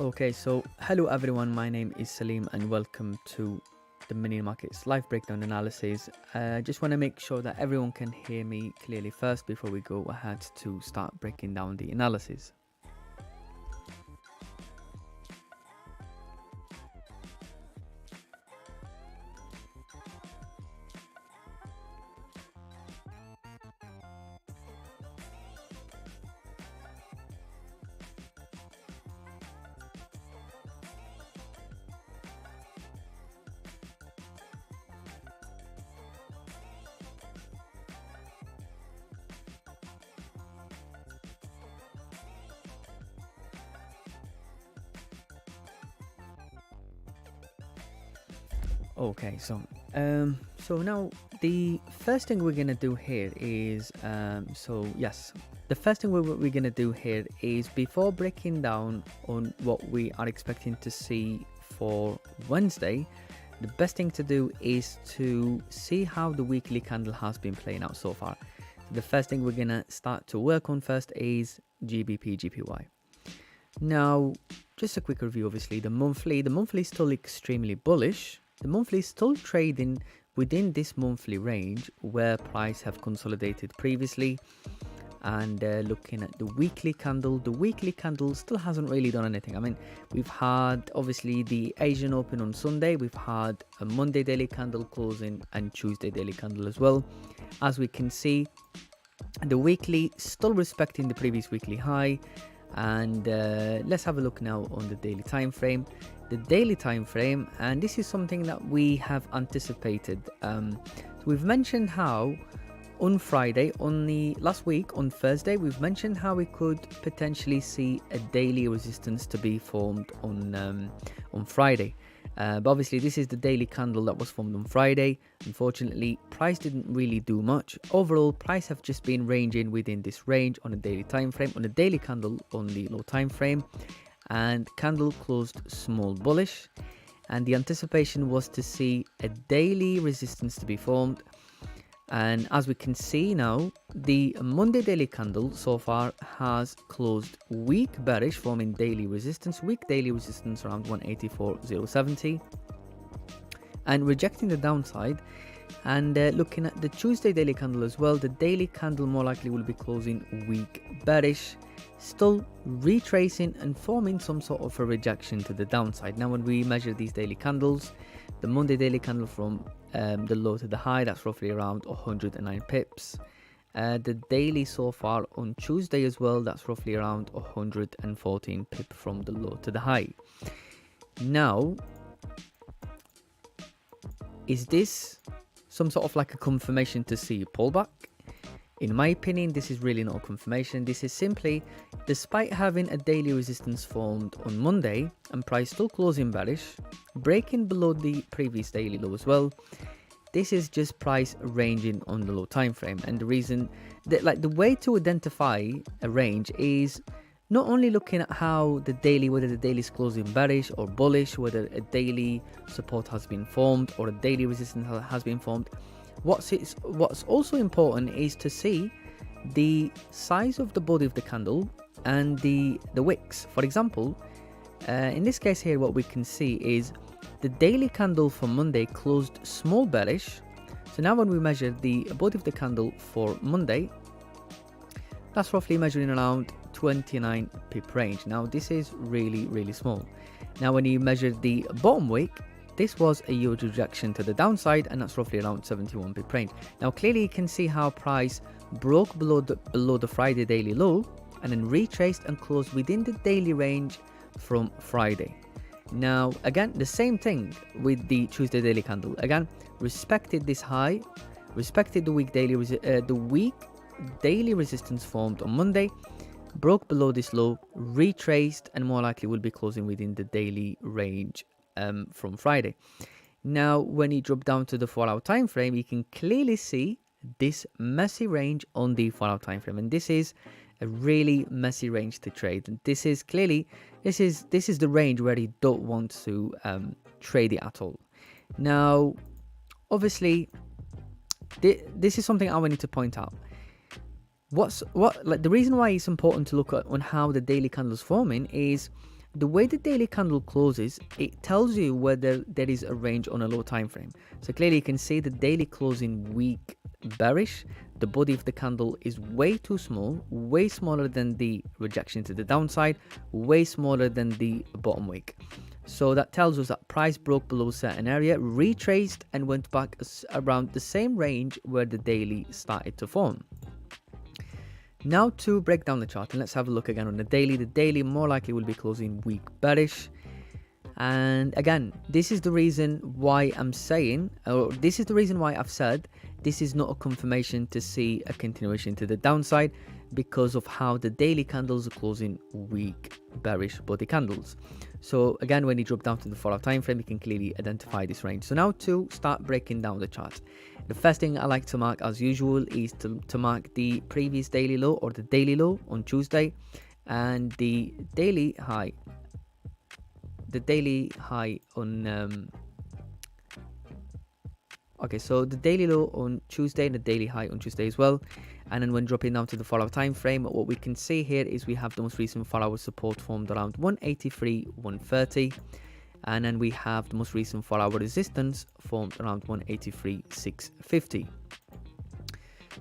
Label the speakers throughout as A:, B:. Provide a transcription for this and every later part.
A: Okay, so hello everyone, my name is Salim and welcome to the mini markets live breakdown analysis. Just want to make sure that everyone can hear me clearly first before we go ahead to start breaking down the analysis. Okay, so now the first thing we're gonna do here is the first thing we're gonna do here is, before breaking down on what we are expecting to see for Wednesday, the best thing to do is to see how the weekly candle has been playing out so far. The first thing we're gonna start to work on first is GBPJPY. Now, just a quick review. Obviously, the monthly is still extremely bullish. The monthly is still trading within this monthly range where price have consolidated previously. And looking at the weekly candle still hasn't really done anything. I mean, we've had obviously the Asian Open on Sunday, we've had a Monday daily candle closing and Tuesday daily candle as well. As we can see, the weekly still respecting the previous weekly high. And let's have a look now on the daily time frame. The daily time frame, and this is something that we have anticipated. So we've mentioned how on Friday, last week on Thursday, we've mentioned how we could potentially see a daily resistance to be formed on Friday. But obviously this is the daily candle that was formed on Friday. Unfortunately, price didn't really do much. Overall, price have just been ranging within this range on a daily time frame, on a daily candle on the low time frame, and candle closed small bullish. And the anticipation was to see a daily resistance to be formed. And as we can see now, the Monday daily candle so far has closed weak bearish, forming daily resistance, weak daily resistance around 184.070, and rejecting the downside. And looking at the Tuesday daily candle as well, the daily candle more likely will be closing weak bearish, still retracing and forming some sort of a rejection to the downside. Now, when we measure these daily candles, the Monday daily candle from the low to the high, that's roughly around 109 pips. The daily so far on Tuesday as well, that's roughly around 114 pip from the low to the high. Now, is this some sort of like a confirmation to see a pullback? In my opinion, this is really not a confirmation. This is simply, despite having a daily resistance formed on Monday and price still closing bearish, breaking below the previous daily low as well, this is just price ranging on the low time frame. And the reason that, like, the way to identify a range is not only looking at how the daily, whether the daily is closing bearish or bullish, whether a daily support has been formed or a daily resistance has been formed. What's also important is to see the size of the body of the candle and the wicks. For example, in this case here, what we can see is the daily candle for Monday closed small bearish. So now when we measure the body of the candle for Monday, that's roughly measuring around 29 pip range. Now this is really small. Now when you measure the bottom wick, this was a huge rejection to the downside, and that's roughly around 71 pip range. Now clearly you can see how price broke below the Friday daily low and then retraced and closed within the daily range from Friday. Now again, the same thing with the Tuesday daily candle. Again, respected this high, respected the week daily resistance formed on Monday, broke below this low, retraced, and more likely will be closing within the daily range from Friday. Now when you drop down to the 4-hour time frame, you can clearly see this messy range on the 4-hour time frame, and this is a really messy range to trade. And this is clearly this is the range where you don't want to trade it at all. Now obviously this is something I wanted to point out. The reason why it's important to look at on how the daily candle is forming is the way the daily candle closes, it tells you whether there is a range on a low time frame. So clearly you can see the daily closing weak bearish. The body of the candle is way too small, way smaller than the rejection to the downside, way smaller than the bottom wick. So that tells us that price broke below a certain area, retraced and went back around the same range where the daily started to form. Now to break down the chart, and let's have a look again on the daily. The daily more likely will be closing weak bearish. And again, this is the reason why I'm saying, or this is the reason why I've said this is not a confirmation to see a continuation to the downside, because of how the daily candles are closing weak bearish body candles. So again, when you drop down to the 4-hour time frame, you can clearly identify this range. So now to start breaking down the chart, the first thing I like to mark as usual is to mark the previous daily low, or the daily low on Tuesday, and the daily high. The daily high on okay, so the daily low on Tuesday and the daily high on Tuesday as well. And then when dropping down to the 4-hour time frame, what we can see here is we have the most recent 4-hour support formed around 183.130, and then we have the most recent 4-hour resistance formed around 183.650.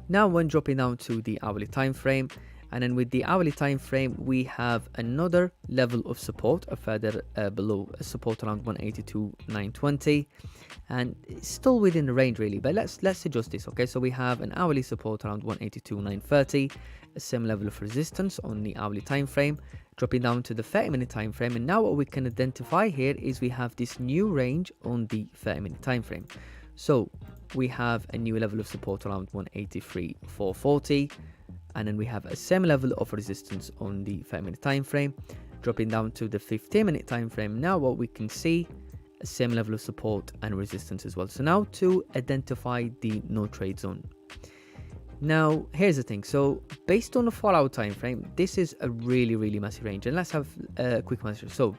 A: Now when dropping down to the hourly time frame, and then with the hourly time frame, we have another level of support, a further below support around 182.920, and it's still within the range really. But let's adjust this. Okay, so we have an hourly support around 182.930, a same level of resistance on the hourly time frame, dropping down to the 30-minute time frame. And now what we can identify here is we have this new range on the 30-minute time frame. So we have a new level of support around 183.440. And then we have a same level of resistance on the 5-minute time frame, dropping down to the 15-minute time frame. Now what we can see, a same level of support and resistance as well. So now to identify the no trade zone. Now here's the thing, so based on the 4-hour time frame, this is a really massive range, and let's have a quick measure. So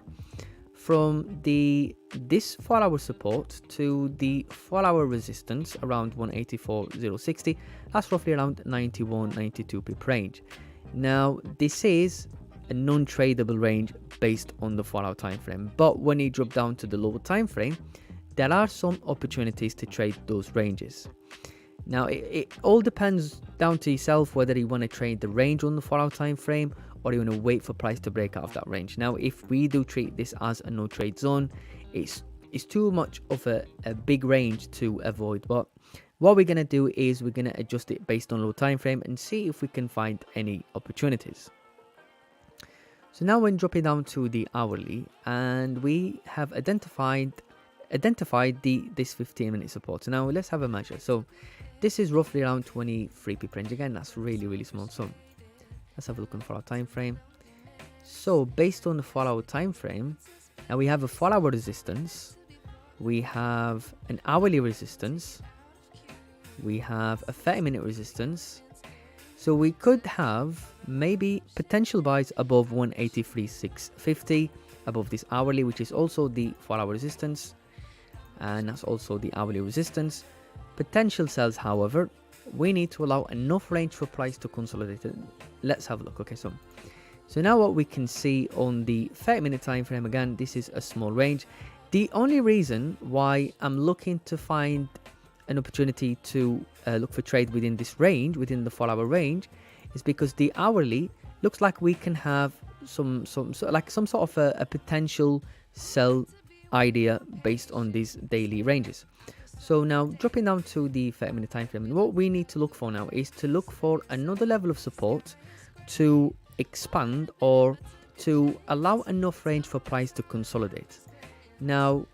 A: from this 4-hour support to the 4-hour resistance around 184.060, that's roughly around 91-92 pip range. Now this is a non-tradable range based on the 4-hour time frame, but when you drop down to the lower time frame, there are some opportunities to trade those ranges. Now it all depends down to yourself whether you want to trade the range on the 4-hour time frame, or you want to wait for price to break out of that range. Now if we do treat this as a no trade zone, it's too much of a big range to avoid. But what we're going to do is we're going to adjust it based on low time frame and see if we can find any opportunities. So now when dropping down to the hourly, and we have identified this 15-minute support. So now let's have a measure. So this is roughly around 23 pip range. Again, that's really small. So let's have a look on 4-hour time frame. So based on the 4-hour time frame, now we have a 4-hour resistance, we have an hourly resistance, we have a 30-minute resistance. So we could have maybe potential buys above 183.650, above this hourly, which is also the 4-hour resistance, and that's also the hourly resistance. Potential sells, however, we need to allow enough range for price to consolidate it. Let's have a look. Okay, so now what we can see on the 30-minute time frame, again, this is a small range. The only reason why I'm looking to find an opportunity to look for trade within this range, within the 4-hour range, is because the hourly looks like we can have some sort of a potential sell idea based on these daily ranges. So now dropping down to the 30-minute time frame, and what we need to look for now is to look for another level of support to expand, or to allow enough range for price to consolidate. Now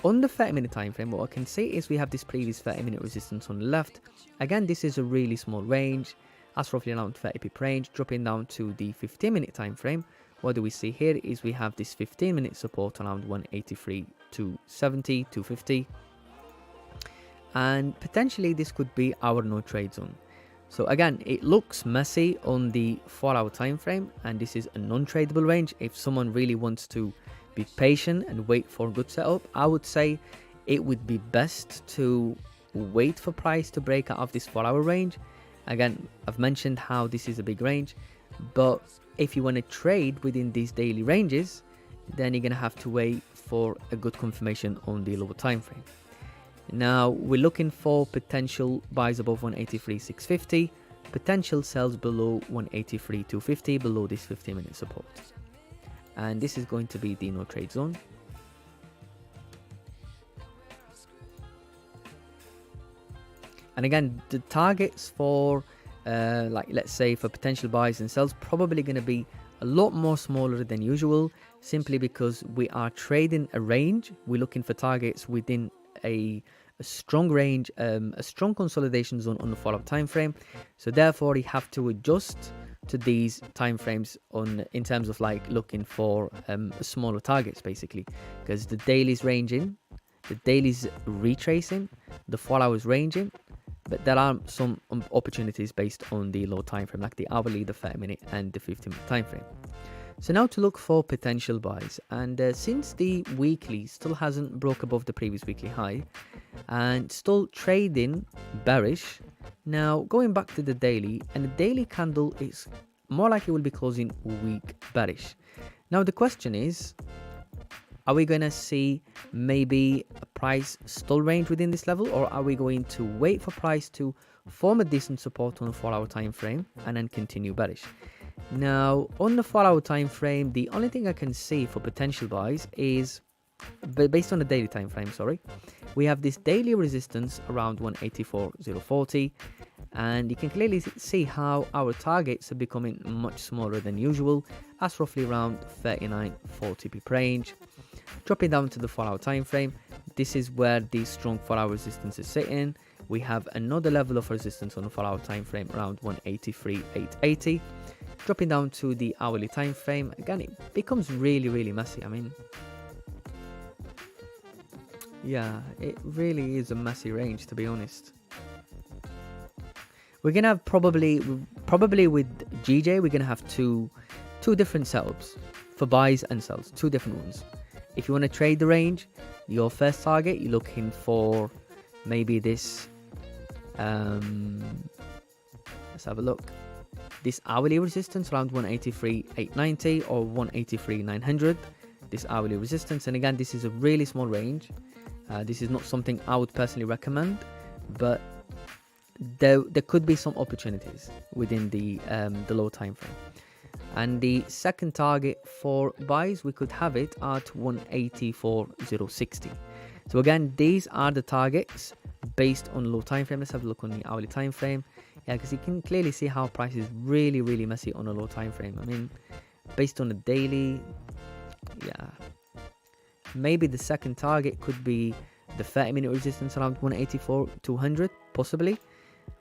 A: on the 30-minute time frame, what I can see is we have this previous 30-minute resistance on the left. Again, this is a really small range, that's roughly around 30 pip range. Dropping down to the 15-minute time frame, what do we see here is we have this 15-minute support around 183.270, 250, and potentially this could be our no trade zone. So again, it looks messy on the 4-hour time frame, and this is a non-tradable range. If someone really wants to be patient and wait for a good setup, I would say it would be best to wait for price to break out of this 4-hour range. Again, I've mentioned how this is a big range, but if you want to trade within these daily ranges, then you're gonna have to wait for a good confirmation on the lower time frame. Now we're looking for potential buys above 183.650, potential sells below 183.250, below this 15-minute support, and this is going to be the no trade zone. And again, the targets for like let's say for potential buys and sells probably going to be a lot more smaller than usual, simply because we are trading a range. We're looking for targets within a strong range, a strong consolidation zone on the follow-up time frame. So therefore you have to adjust to these time frames in terms of like looking for smaller targets, basically, because the daily's ranging, the daily's retracing, the 4 hours ranging, but there are some opportunities based on the low time frame, like the hourly, the 30-minute and the 15-minute time frame. So now to look for potential buys, and since the weekly still hasn't broke above the previous weekly high and still trading bearish, now going back to the daily, and the daily candle is more likely will be closing weak bearish. Now the question is, are we going to see maybe a price still range within this level, or are we going to wait for price to form a decent support on the 4 hour time frame and then continue bearish? Now on the 4 hour time frame, the only thing I can see for potential buys is, based on the daily time frame, sorry, we have this daily resistance around 184.040, and you can clearly see how our targets are becoming much smaller than usual, as roughly around 39.40 pip range. Dropping down to the 4 hour time frame, this is where the strong 4 hour resistance is sitting. We have another level of resistance on the 4 hour time frame around 183.880. Dropping down to the hourly time frame, again it becomes really messy. I mean, yeah, it really is a messy range, to be honest. We're gonna have probably with GJ, we're gonna have two different setups for buys and sells, two different ones. If you want to trade the range, your first target, you're looking for maybe this, let's have a look, this hourly resistance around 183.890 or 183.900, this hourly resistance. And again, this is a really small range. This is not something I would personally recommend, but there could be some opportunities within the low time frame. And the second target for buys, we could have it at 184.060. So again, these are the targets based on low time frame. Let's have a look on the hourly time frame. Yeah, because you can clearly see how price is really messy on a low time frame. I mean, based on the daily, yeah, maybe the second target could be the 30-minute resistance around 184.200, possibly.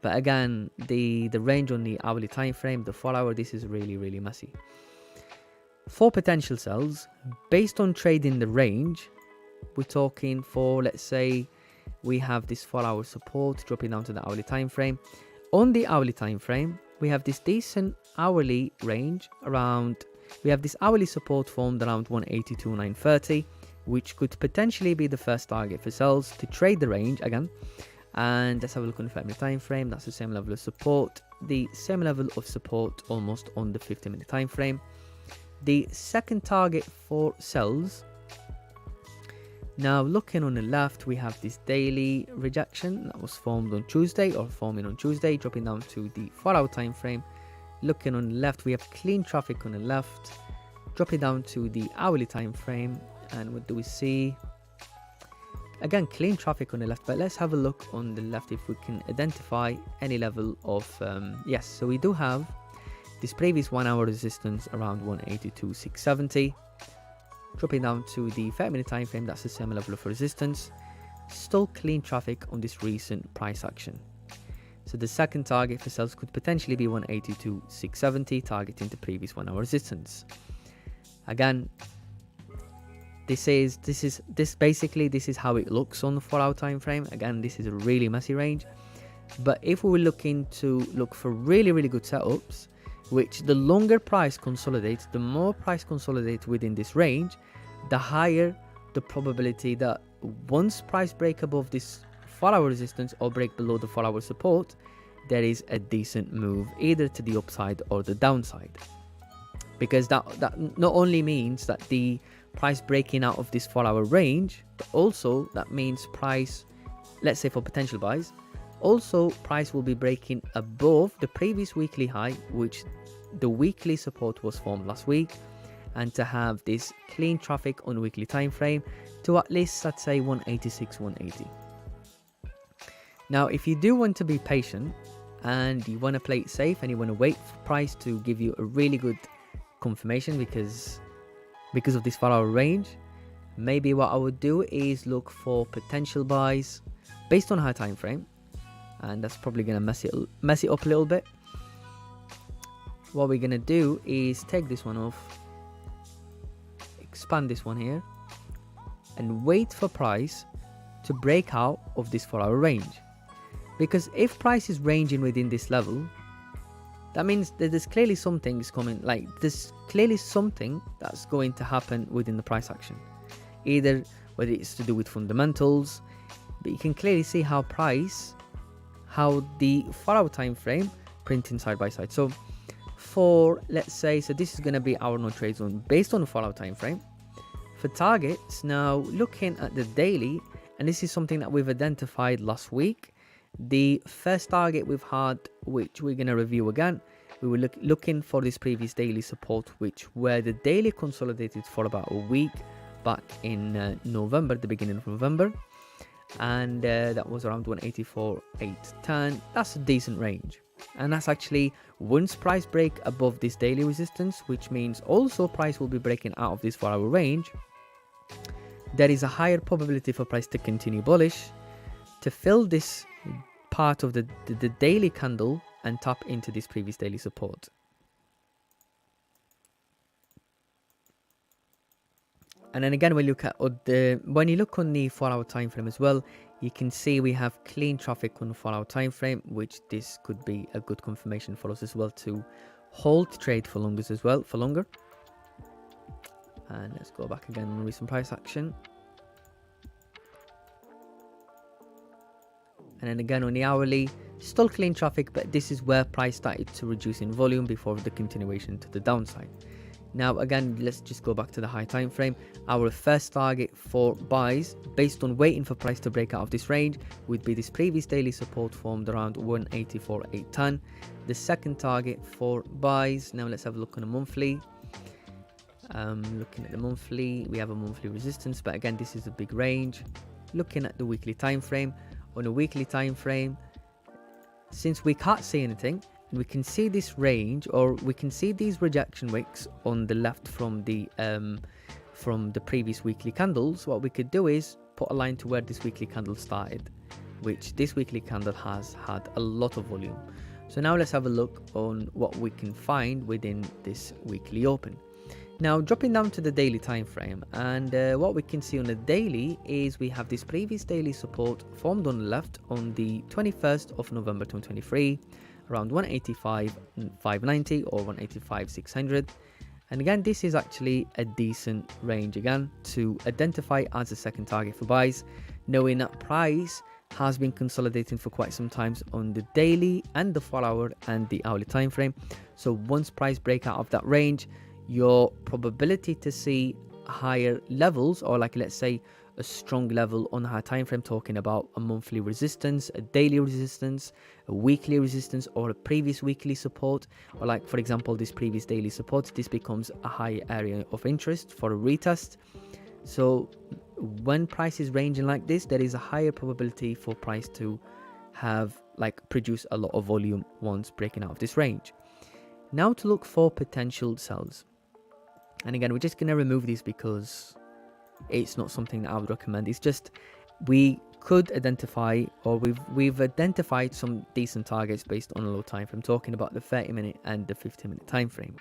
A: But again, the range on the hourly time frame, the 4 hour, this is really messy. For potential sells, based on trading the range, we're talking for, let's say, we have this 4 hour support dropping down to the hourly time frame. On the hourly time frame, we have this decent hourly range around, we have this hourly support formed around 182.930, which could potentially be the first target for sells to trade the range again. And let's have a look on the 5-minute time frame. That's the same level of support, the same level of support almost on the 50-minute time frame. The second target for sells, now looking on the left, we have this daily rejection that was formed on Tuesday, or forming on Tuesday, dropping down to the 4 hour time frame. Looking on the left, we have clean traffic on the left, dropping down to the hourly time frame. And what do we see? Again, clean traffic on the left, but let's have a look on the left if we can identify any level of yes. So we do have this previous 1 hour resistance around 182.670, dropping down to the 30-minute time frame. That's the same level of resistance. Still clean traffic on this recent price action. So the second target for sales could potentially be 182.670, targeting the previous 1 hour resistance. Again, this is how it looks on the 4 hour time frame. Again, this is a really messy range, but if we were looking to look for really good setups, which the longer price consolidates, the more price consolidates within this range, the higher the probability that once price break above this 4 hour resistance or break below the 4 hour support, there is a decent move either to the upside or the downside. Because that not only means that the price breaking out of this 4-hour range, but also that means price, let's say for potential buys, also price will be breaking above the previous weekly high, which the weekly support was formed last week, and to have this clean traffic on weekly time frame to at least, let's say, 186, 180. Now, if you do want to be patient and you want to play it safe and you want to wait for price to give you a really good confirmation because of this 4-hour range, maybe what I would do is look for potential buys based on high time frame, and that's probably going to mess it up a little bit. What we're going to do is take this one off, expand this one here, and wait for price to break out of this 4-hour range. Because if price is ranging within this level, that means that there's clearly something is coming, like there's clearly something that's going to happen within the price action. Either whether it's to do with fundamentals, but you can clearly see how the 4-hour time frame printing side by side. So for, let's say, so this is going to be our no trade zone based on the 4-hour time frame. For targets, now looking at the daily, and this is something that we've identified last week. The first target we've had, which we're going to review again, we were looking for this previous daily support, which were the daily consolidated for about a week back in November, the beginning of November, and that was around 184.810. That's a decent range, and that's actually once price break above this daily resistance, which means also price will be breaking out of this 4-hour range. There is a higher probability for price to continue bullish, to fill this part of the daily candle and tap into this previous daily support. And then again, we look at when you look on the 4-hour time frame as well, you can see we have clean traffic on the 4-hour time frame, which this could be a good confirmation for us as well to hold trade for longer. And let's go back again on recent price action. And then again on the hourly, still clean traffic, but this is where price started to reduce in volume before the continuation to the downside. Now again, let's just go back to the high time frame. Our first target for buys, based on waiting for price to break out of this range, would be this previous daily support formed around 184.810. The second target for buys, now let's have a look on a monthly. Looking at the monthly, we have a monthly resistance, but again, this is a big range. Looking at the weekly time frame, on a weekly time frame, since we can't see anything, we can see this range, or we can see these rejection wicks on the left from the previous weekly candles. What we could do is put a line to where this weekly candle started, which this weekly candle has had a lot of volume. So now let's have a look on what we can find within this weekly open. Now dropping down to the daily time frame, and what we can see on the daily is we have this previous daily support formed on the left on the 21st of November 2023 around 185.590 or 185.600, and again this is actually a decent range again to identify as a second target for buys, knowing that price has been consolidating for quite some time on the daily and the 4-hour and the hourly time frame. So once price break out of that range, your probability to see higher levels, or like let's say a strong level on a high time frame, talking about a monthly resistance, a daily resistance, a weekly resistance, or a previous weekly support, or like for example this previous daily support, this becomes a high area of interest for a retest. So when price is ranging like this, there is a higher probability for price to have produce a lot of volume once breaking out of this range. Now to look for potential sells. And again, we're just going to remove these because it's not something that I would recommend. It's just we could identify, or we've identified some decent targets based on a low time frame, talking about the 30-minute and the 50-minute time frame.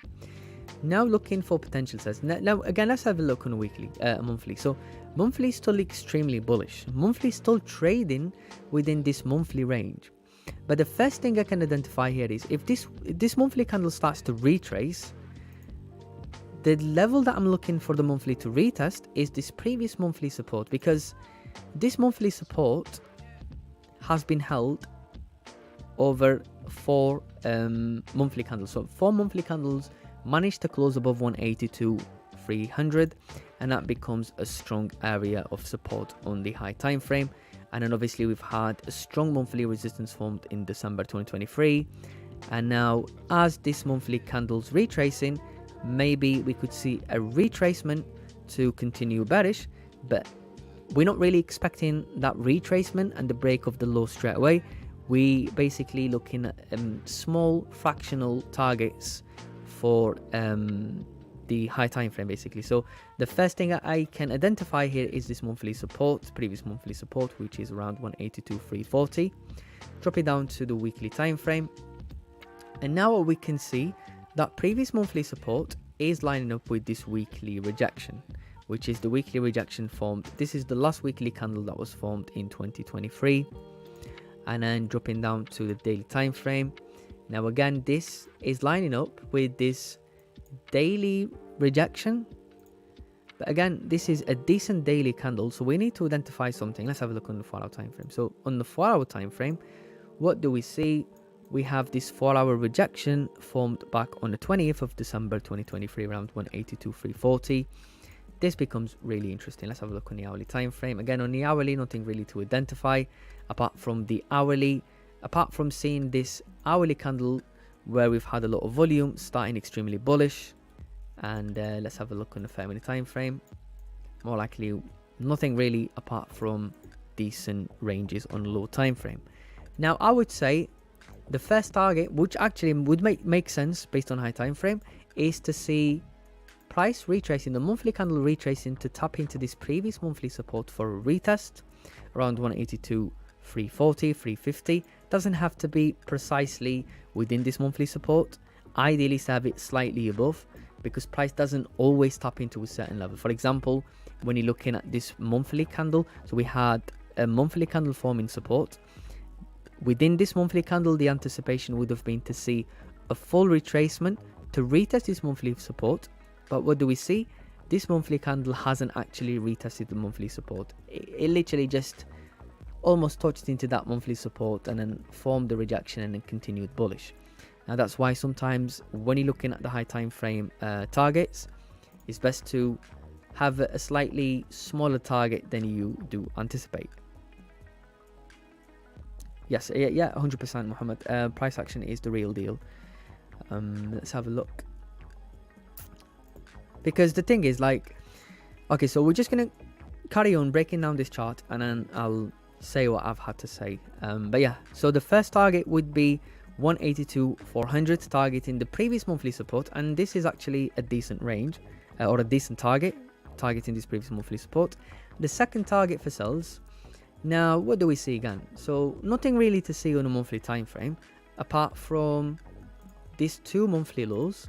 A: Now looking for potential sells. Now again, let's have a look on a weekly, monthly. So monthly is still extremely bullish. Monthly is still trading within this monthly range. But the first thing I can identify here is if this monthly candle starts to retrace, the level that I'm looking for the monthly to retest is this previous monthly support, because this monthly support has been held over 4 monthly candles. So 4 monthly candles managed to close above 182.300, and that becomes a strong area of support on the high time frame. And then obviously we've had a strong monthly resistance formed in December 2023, and now as this monthly candle's retracing, maybe we could see a retracement to continue bearish, but we're not really expecting that retracement and the break of the low straight away. We basically looking at small fractional targets for the high time frame basically. So the first thing I can identify here is this monthly support, previous monthly support, which is around 182.340. Drop it down to the weekly time frame, and now what we can see that previous monthly support is lining up with this weekly rejection, which is the weekly rejection formed. This is the last weekly candle that was formed in 2023. And then dropping down to the daily time frame. Now again, this is lining up with this daily rejection, but again, this is a decent daily candle, so we need to identify something. Let's have a look on the 4-hour time frame. So on the 4-hour time frame, what do we see? We have this 4-hour rejection formed back on the 20th of December 2023 around 182.340. This becomes really interesting. Let's have a look on the hourly time frame. Again, on the hourly, nothing really to identify apart from the hourly, apart from seeing this hourly candle where we've had a lot of volume starting extremely bullish. And let's have a look on the 5-minute time frame. More likely nothing really apart from decent ranges on low time frame. Now I would say the first target, which actually would make sense based on high time frame, is to see price retracing, the monthly candle retracing to tap into this previous monthly support for a retest around 182.340, 350. Doesn't have to be precisely within this monthly support. Ideally to have it slightly above, because price doesn't always tap into a certain level. For example, when you're looking at this monthly candle, so we had a monthly candle forming support. Within this monthly candle, the anticipation would have been to see a full retracement to retest this monthly support. But what do we see? This monthly candle hasn't actually retested the monthly support. It literally just almost touched into that monthly support and then formed the rejection and then continued bullish. Now that's why sometimes when you're looking at the high time frame targets, it's best to have a slightly smaller target than you do anticipate. Yes, yeah, 100% Muhammad. Price action is the real deal. Let's have a look. Because the thing is, like, okay, so we're just gonna carry on breaking down this chart and then I'll say what I've had to say. But yeah, so the first target would be 182.400, targeting the previous monthly support, and this is actually a decent range or a decent target, targeting this previous monthly support. The second target for sells. Now, what do we see again? So nothing really to see on a monthly time frame apart from these two monthly lows.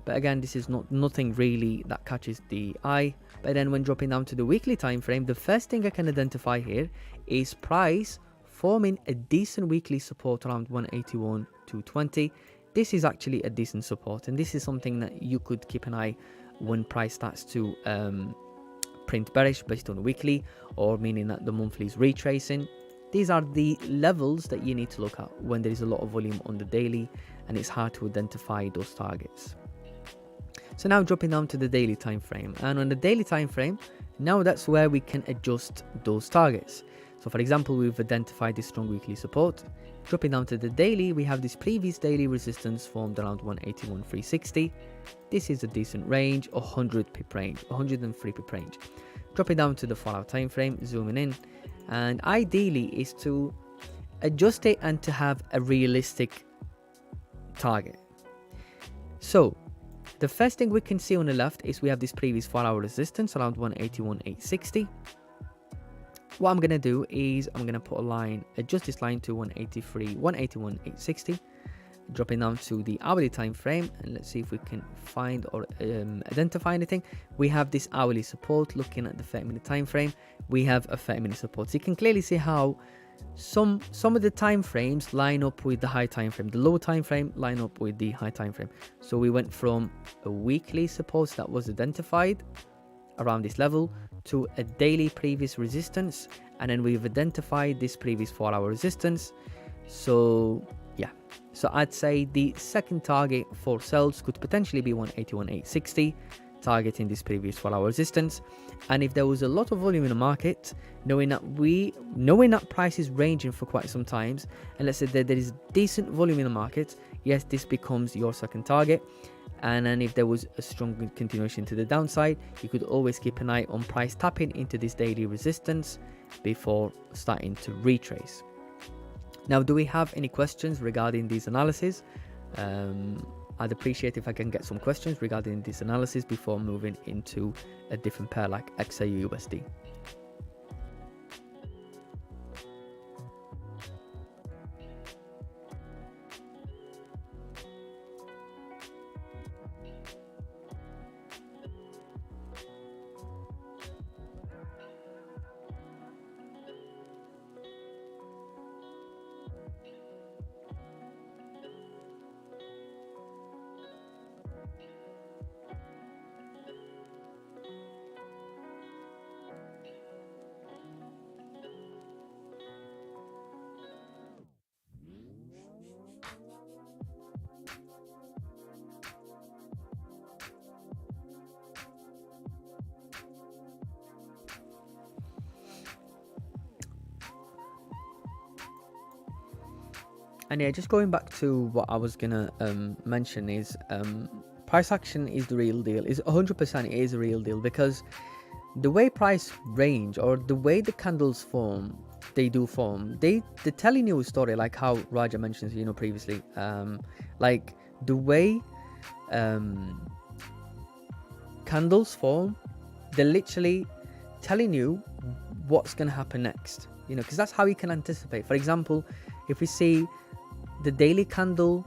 A: But again, this is nothing really that catches the eye. But then when dropping down to the weekly time frame, the first thing I can identify here is price forming a decent weekly support around 181.220. This is actually a decent support, and this is something that you could keep an eye when price starts to print bearish based on weekly, or meaning that the monthly is retracing. These are the levels that you need to look at when there is a lot of volume on the daily and it's hard to identify those targets. So now dropping down to the daily time frame, and on the daily time frame, now that's where we can adjust those targets. So for example, we've identified this strong weekly support. Dropping down to the daily, we have this previous daily resistance formed around 181.360. This is a decent range, 100 pip range, 103 pip range. Dropping down to the 4-hour time frame, zooming in, and ideally is to adjust it and to have a realistic target. So the first thing we can see on the left is we have this previous 4-hour resistance around 181.860. What I'm going to do is I'm going to put a line, adjust this line to 181.860, dropping down to the hourly time frame, and let's see if we can find or identify anything. We have this hourly support. Looking at the 30-minute time frame, we have a 30-minute support. So you can clearly see how some of the time frames line up with the high time frame, the low time frame line up with the high time frame. So we went from a weekly support that was identified around this level to a daily previous resistance, and then we've identified this previous 4-hour resistance. So yeah, so I'd say the second target for sells could potentially be 181.860, targeting this previous 4-hour resistance. And if there was a lot of volume in the market, knowing that price is ranging for quite some times, and let's say that there is decent volume in the market, yes, this becomes your second target. And then if there was a strong continuation to the downside, you could always keep an eye on price tapping into this daily resistance before starting to retrace. Now, do we have any questions regarding these analyses? I'd appreciate if I can get some questions regarding this analysis before moving into a different pair like XAUUSD. And yeah, just going back to what I was gonna mention is price action is the real deal. Is 100% is a real deal, because the way price range or the way the candles form, they're telling you a story, like how Raja mentions, previously, like the way candles form, they're literally telling you what's gonna happen next, because that's how you can anticipate. For example, if we see the daily candle,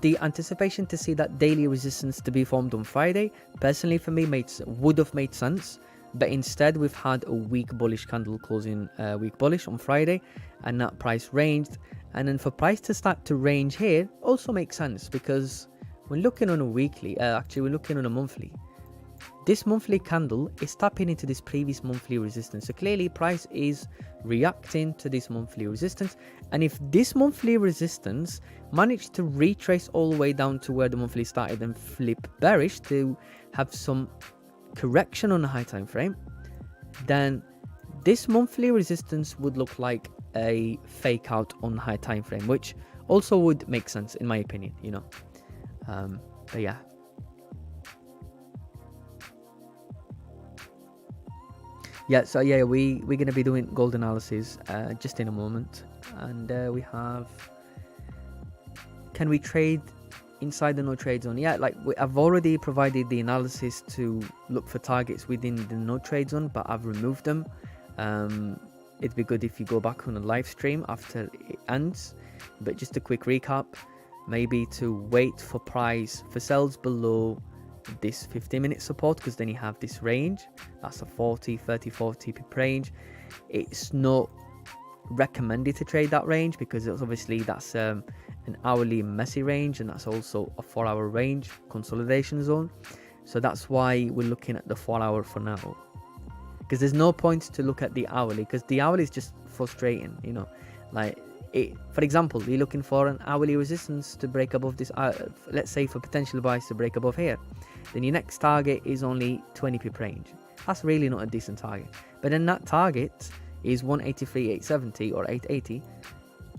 A: the anticipation to see that daily resistance to be formed on Friday, personally for me would have made sense, but instead we've had a weak bullish candle closing weak bullish on Friday, and that price ranged, and then for price to start to range here also makes sense, because when looking on a weekly, actually we're looking on a monthly, this monthly candle is tapping into this previous monthly resistance. So clearly price is reacting to this monthly resistance. And if this monthly resistance managed to retrace all the way down to where the monthly started and flip bearish to have some correction on the high time frame, then this monthly resistance would look like a fake out on the high time frame, which also would make sense in my opinion, but yeah. Yeah, so yeah, we're going to be doing gold analysis just in a moment. And we have, can we trade inside the no trade zone? Yeah, I've already provided the analysis to look for targets within the no trade zone, but I've removed them. It'd be good if you go back on a live stream after it ends. But just a quick recap, maybe to wait for price for sells below this 15-minute support, because then you have this range, that's a 30 40 pip range. It's not recommended to trade that range, because it's obviously that's an hourly messy range, and that's also a 4-hour range consolidation zone. So that's why we're looking at the 4-hour for now, because there's no point to look at the hourly, because the hourly is just frustrating, for example, you're looking for an hourly resistance to break above this, let's say for potential buys to break above here, then your next target is only 20 pip range. That's really not a decent target. But then that target is 183.870 or 880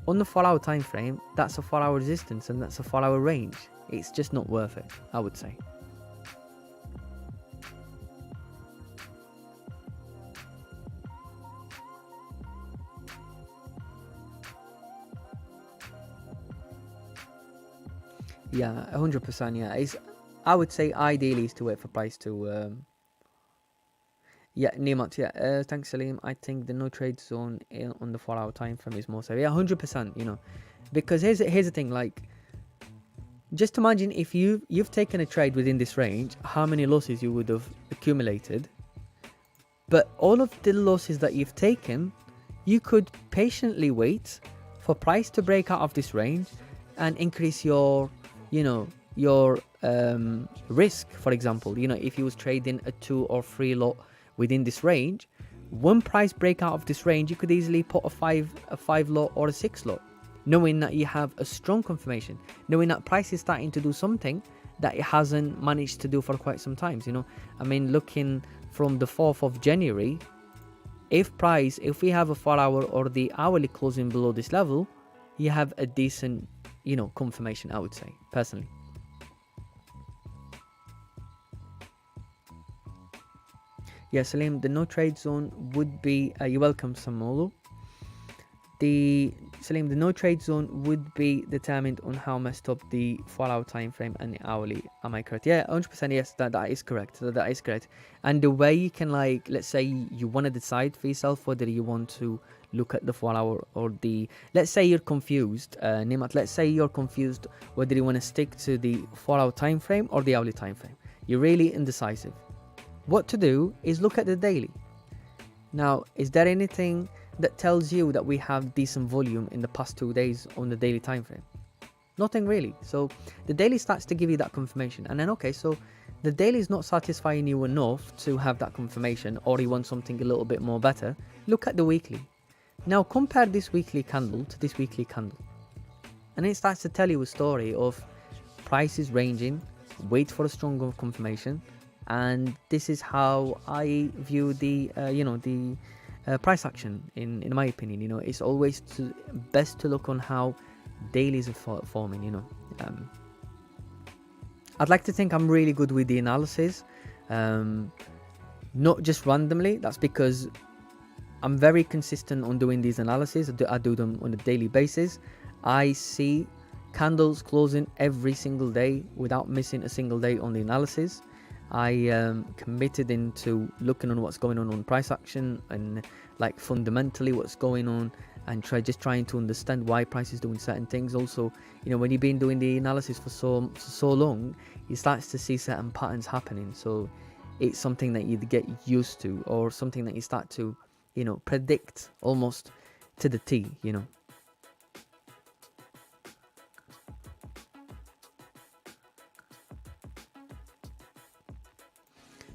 A: on the 4-hour time frame. That's a 4-hour resistance, and that's a 4-hour range. It's just not worth it, I would say. Yeah, 100%. Yeah, I would say ideally is to wait for price to. Yeah, Nemat. Yeah, thanks, Salim. I think the no trade zone on the 4-hour time frame is more safe. Yeah, 100%. Because here's the thing. Just imagine if you've taken a trade within this range, how many losses you would have accumulated. But all of the losses that you've taken, you could patiently wait for price to break out of this range and increase your risk. For example, if you was trading a 2 or 3 lot within this range, one price break out of this range, you could easily put a 5 lot or a 6 lot, knowing that you have a strong confirmation, knowing that price is starting to do something that it hasn't managed to do for quite some time. You know, I mean, looking from the 4th of January, if we have a 4-hour or the hourly closing below this level, you have a decent, you know, confirmation, I would say, personally. Yeah, Salim, the no trade zone would be, you're welcome, Samolo. Salim, the no trade zone would be determined on how messed up the 4-hour time frame and the hourly. Am I correct? Yeah, 100%. Yes, that is correct. That is correct. And the way you can, like, let's say you want to decide for yourself whether you want to look at the 4-hour or the, let's say you're confused, Nimat, let's say you're confused whether you want to stick to the 4-hour time frame or the hourly time frame. You're really indecisive. What to do is look at the daily. Now, is there anything that tells you that we have decent volume in the past 2 days on the daily time frame? Nothing really. So the daily starts to give you that confirmation, and then okay, so the daily is not satisfying you enough to have that confirmation, or you want something a little bit more better. Look at the weekly. Now compare this weekly candle to this weekly candle, and it starts to tell you a story of prices ranging, wait for a stronger confirmation. And this is how I view the price action in my opinion. You know, it's always best to look on how dailies are forming. You know, I'd like to think I'm really good with the analysis, not just randomly. That's because I'm very consistent on doing these analyses. I do them on a daily basis. I see candles closing every single day without missing a single day on the analysis. I am committed into looking on what's going on price action and like fundamentally what's going on, and just trying to understand why price is doing certain things. Also, you know, when you've been doing the analysis for so long, you start to see certain patterns happening. So it's something that you get used to, or something that you start to, you know, predict almost to the T, you know.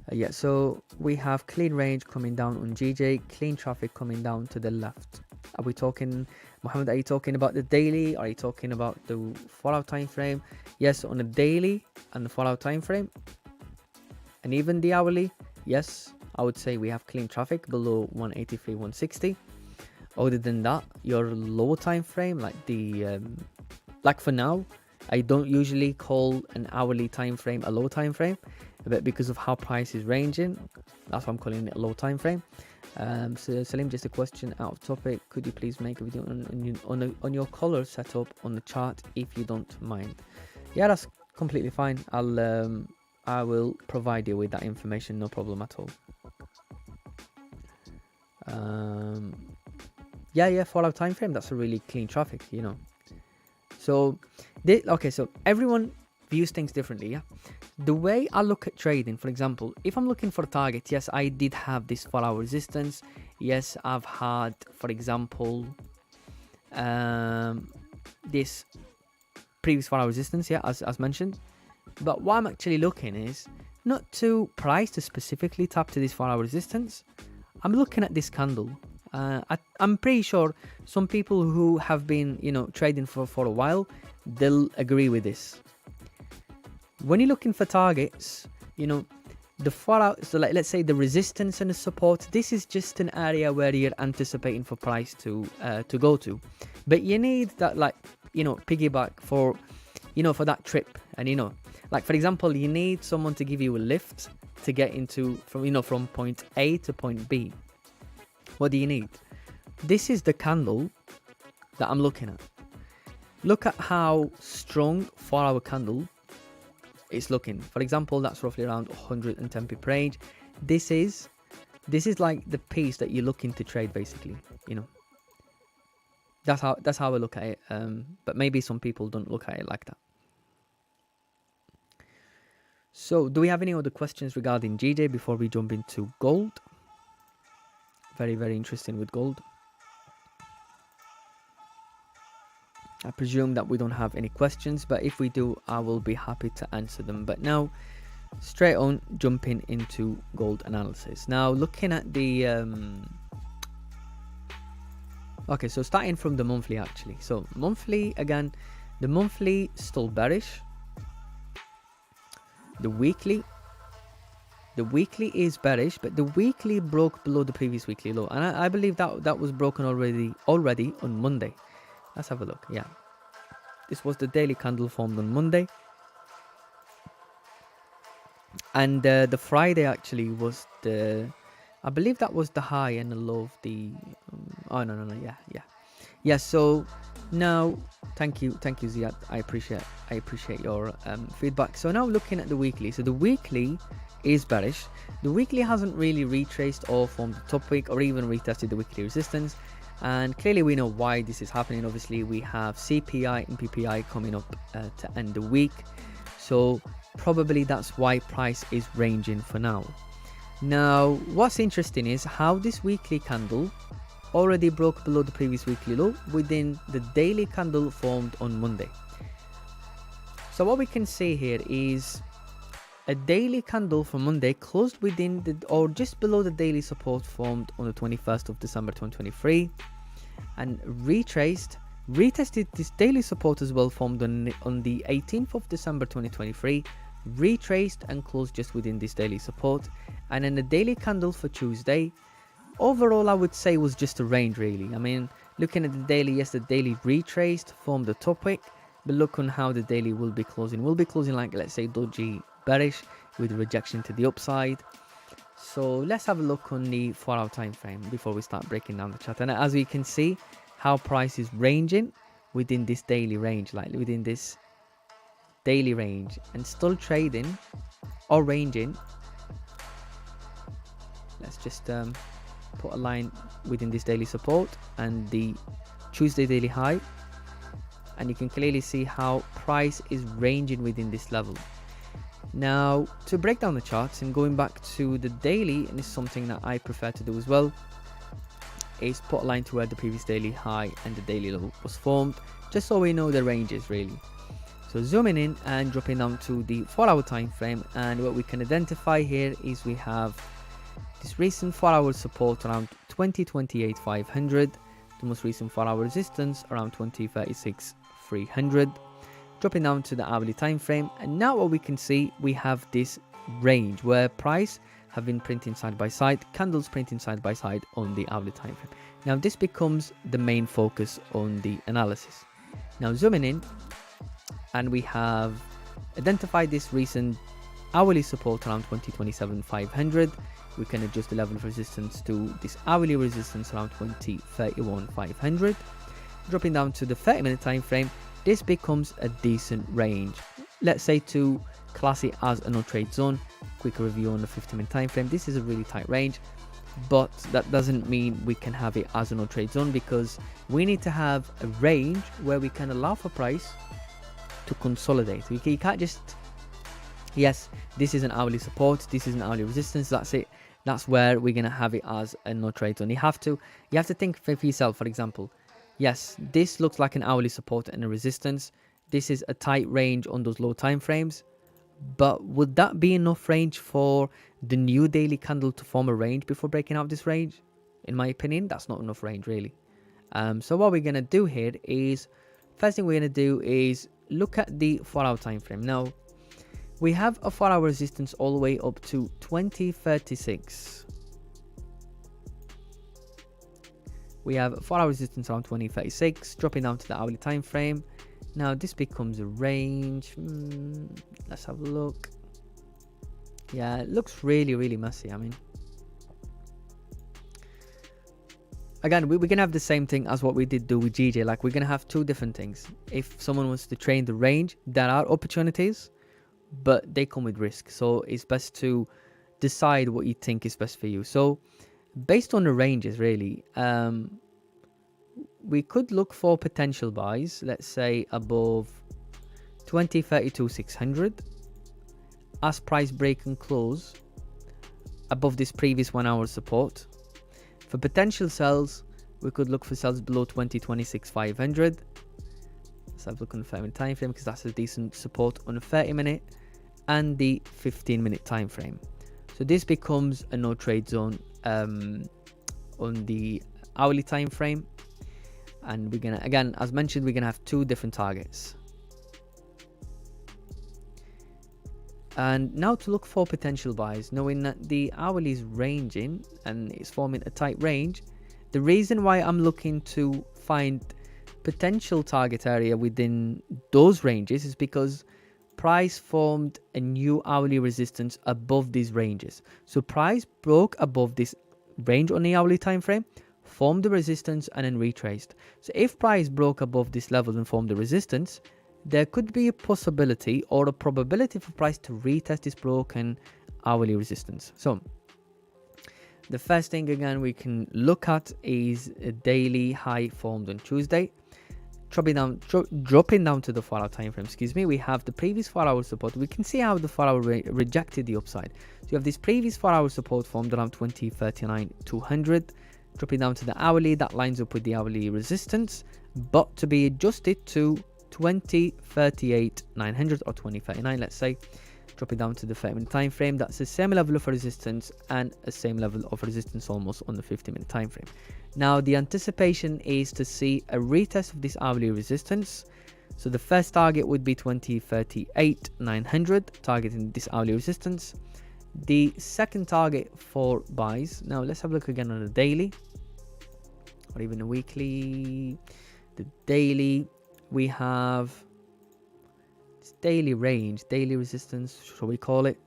A: Yeah, so we have clean range coming down on GJ, clean traffic coming down to the left. Are we talking, Mohammed, are you talking about the daily? Are you talking about the 4-hour time frame? Yes, on the daily and the 4-hour time frame, and even the hourly, yes, I would say we have clean traffic below 183, 160. Other than that, your lower time frame, like the like for now, I don't usually call an hourly time frame a low time frame, but because of how price is ranging, that's why I'm calling it a low time frame. So Salim, just a question out of topic. Could you please make a video on your color setup on the chart if you don't mind? Yeah, that's completely fine. I will provide you with that information, no problem at all. Yeah, 4-hour time frame. That's a really clean traffic, you know. So, okay, so everyone views things differently, yeah. The way I look at trading, for example, if I'm looking for a target, yes, I did have this 4-hour resistance. Yes, I've had, for example, this previous 4-hour resistance, yeah, as mentioned. But what I'm actually looking is not to price to specifically tap to this 4-hour resistance. I'm looking at this candle. I'm pretty sure some people who have been, you know, trading for a while, they'll agree with this. When you're looking for targets, you know, the 4-hour, so like, let's say the resistance and the support, this is just an area where you're anticipating for price to go to. But you need that, like, you know, piggyback for, you know, for that trip. And, you know, like, for example, you need someone to give you a lift to get into, from point A to point B. What do you need? This is the candle that I'm looking at. Look at how strong 4-hour candle it's looking. For example, that's roughly around 110 pip range. This is like the piece that you're looking to trade, basically. You know, that's how I look at it. But maybe some people don't look at it like that. So, do we have any other questions regarding GJ before we jump into gold? Very, very interesting with gold. I presume that we don't have any questions, but if we do, I will be happy to answer them. But now, straight on, jumping into gold analysis. Now, looking at the... okay, so starting from the monthly, actually. So, monthly, again, the monthly still bearish. The weekly is bearish, but the weekly broke below the previous weekly low, and I believe that was broken already on Monday. Let's have a look. Yeah, this was the daily candle formed on Monday, and the Friday actually was I believe that was the high and the low of the oh no, yeah. So now, thank you Ziad, I appreciate your feedback. So now looking at the weekly, so the weekly is bearish. The weekly hasn't really retraced or formed the top wick or even retested the weekly resistance, and clearly we know why this is happening. Obviously we have CPI and PPI coming up to end the week, so probably that's why price is ranging for now. Now what's interesting is how this weekly candle already broke below the previous weekly low within the daily candle formed on Monday. So what we can see here is a daily candle for Monday closed within or just below the daily support formed on the 21st of December 2023, and retested this daily support as well, formed on the 18th of December 2023, retraced and closed just within this daily support. And then the daily candle for Tuesday, overall I would say was just a range really. I mean, looking at the daily, yes, the daily retraced, formed the top wick, but look on how the daily will be closing. We'll be closing like, let's say, dodgy bearish with rejection to the upside. So let's have a look on the 4-hour time frame before we start breaking down the chart. And as we can see, how price is ranging within this daily range, like within this daily range, and still trading or ranging. Let's just put a line within this daily support and the Tuesday daily high, and you can clearly see how price is ranging within this level. Now to break down the charts and going back to the daily, and it's something that I prefer to do as well, is put a line to where the previous daily high and the daily low was formed, just so we know the ranges really. So zooming in and dropping down to the 4-hour time frame, and what we can identify here is we have this recent 4-hour support around 2028,500, the most recent 4-hour resistance around 2036,300, dropping down to the hourly time frame. And now what we can see, we have this range where price have been printing side by side, candles printing side by side on the hourly time frame. Now this becomes the main focus on the analysis. Now zooming in, and we have identified this recent hourly support around 2027,500. We can adjust the level of resistance to this hourly resistance around 2031,500. Dropping down to the 30-minute time frame, this becomes a decent range. Let's say to class it as a no trade zone. Quick review on the 50-minute time frame. This is a really tight range, but that doesn't mean we can have it as a no trade zone, because we need to have a range where we can allow for price to consolidate. You can't just, yes, this is an hourly support, this is an hourly resistance, that's it. That's where we're gonna have it as a no trade zone. You have to think for yourself. For example, yes, this looks like an hourly support and a resistance. This is a tight range on those low time frames, but would that be enough range for the new daily candle to form a range before breaking out this range? In my opinion, that's not enough range really. So what we're gonna do here is, first thing we're gonna do is look at the 4-hour time frame. Now we have a 4-hour resistance all the way up to 2036. We have a 4-hour resistance around 2036, dropping down to the hourly time frame. Now this becomes a range. Let's have a look. Yeah, it looks really messy. I mean, again, we're gonna have the same thing as what we did do with GJ. Like, we're gonna have two different things. If someone wants to trade the range, there are opportunities, but they come with risk. So it's best to decide what you think is best for you. So based on the ranges really, we could look for potential buys, let's say above 2032,600, as price break and close above this previous 1-hour support. For potential sells, we could look for sells below 2026,500. Let's have a look on the 30-minute time frame, because that's a decent support on the 30-minute and the 15-minute time frame. So this becomes a no trade zone on the hourly time frame, and we're gonna, again, as mentioned, we're gonna have two different targets. And now to look for potential buys, knowing that the hourly is ranging and it's forming a tight range. The reason why I'm looking to find potential target area within those ranges is because price formed a new hourly resistance above these ranges. So price broke above this range on the hourly time frame, formed the resistance, and then retraced. So if price broke above this level and formed the resistance, there could be a possibility or a probability for price to retest this broken hourly resistance. So the first thing again we can look at is a daily high formed on Tuesday. Dropping down to the 4-hour time frame, we have the previous 4-hour support. We can see how the 4-hour rejected the upside. So you have this previous 4-hour support formed around 20.39.200. Dropping down to the hourly, that lines up with the hourly resistance, but to be adjusted to 20.38.900 or 20.39, let's say. Dropping down to the 30-minute time frame, that's the same level of resistance and a same level of resistance almost on the 50-minute time frame. Now the anticipation is to see a retest of this hourly resistance. So the first target would be 20.38.900, targeting this hourly resistance. The second target for buys, now let's have a look again on the daily or even a weekly. The daily, we have daily range, daily resistance, shall we call it,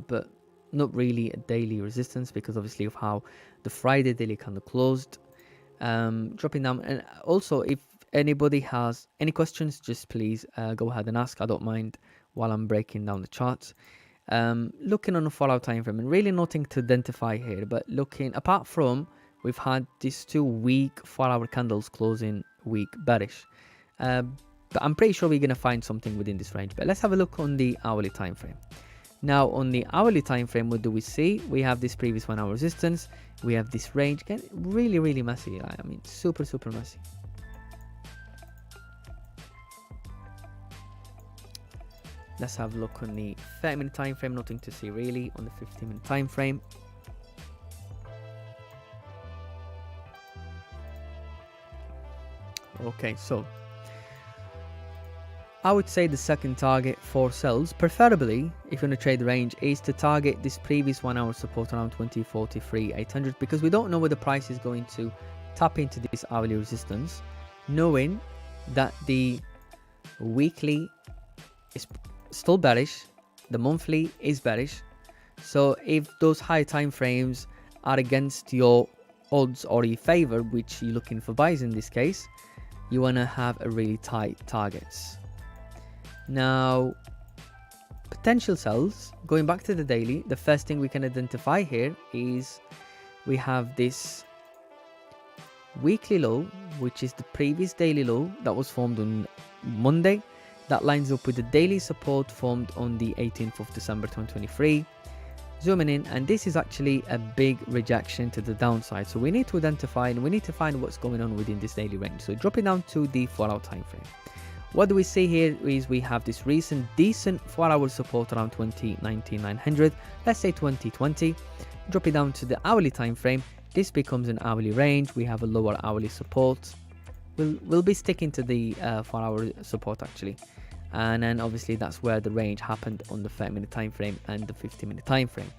A: but not really a daily resistance because obviously of how the Friday daily candle closed. Dropping down, and also if anybody has any questions, just please go ahead and ask. I don't mind while I'm breaking down the charts. Looking on a 4-hour time frame, and really nothing to identify here, but looking apart from we've had these 2 weak 4-hour candles closing week bearish. But I'm pretty sure we're going to find something within this range. But let's have a look on the hourly time frame. Now on the hourly time frame, what do we see? We have this previous 1-hour resistance. We have this range. Again, really messy. I mean, super messy. Let's have a look on the 30-minute time frame. Nothing to see really on the 50-minute time frame. Okay, so I would say the second target for sells, preferably if you're going to trade the range, is to target this previous 1-hour support around 20.43.800 because we don't know where the price is going to tap into this hourly resistance, knowing that the weekly is still bearish, the monthly is bearish. So if those high time frames are against your odds or your favor, which you're looking for buys in this case, you want to have a really tight targets. Now potential sells, going back to the daily, the first thing we can identify here is we have this weekly low, which is the previous daily low that was formed on Monday. That lines up with the daily support formed on the 18th of December 2023. Zooming in, and this is actually a big rejection to the downside. So we need to identify and we need to find what's going on within this daily range. So dropping down to the 4-hour time frame. What do we see here is we have this recent decent 4-hour support around 20.19.900, let's say 20.20. Dropping down to the hourly time frame, this becomes an hourly range. We have a lower hourly support. We'll be sticking to the 4-hour support actually, and then obviously that's where the range happened on the 30-minute time frame and the 50-minute time frame.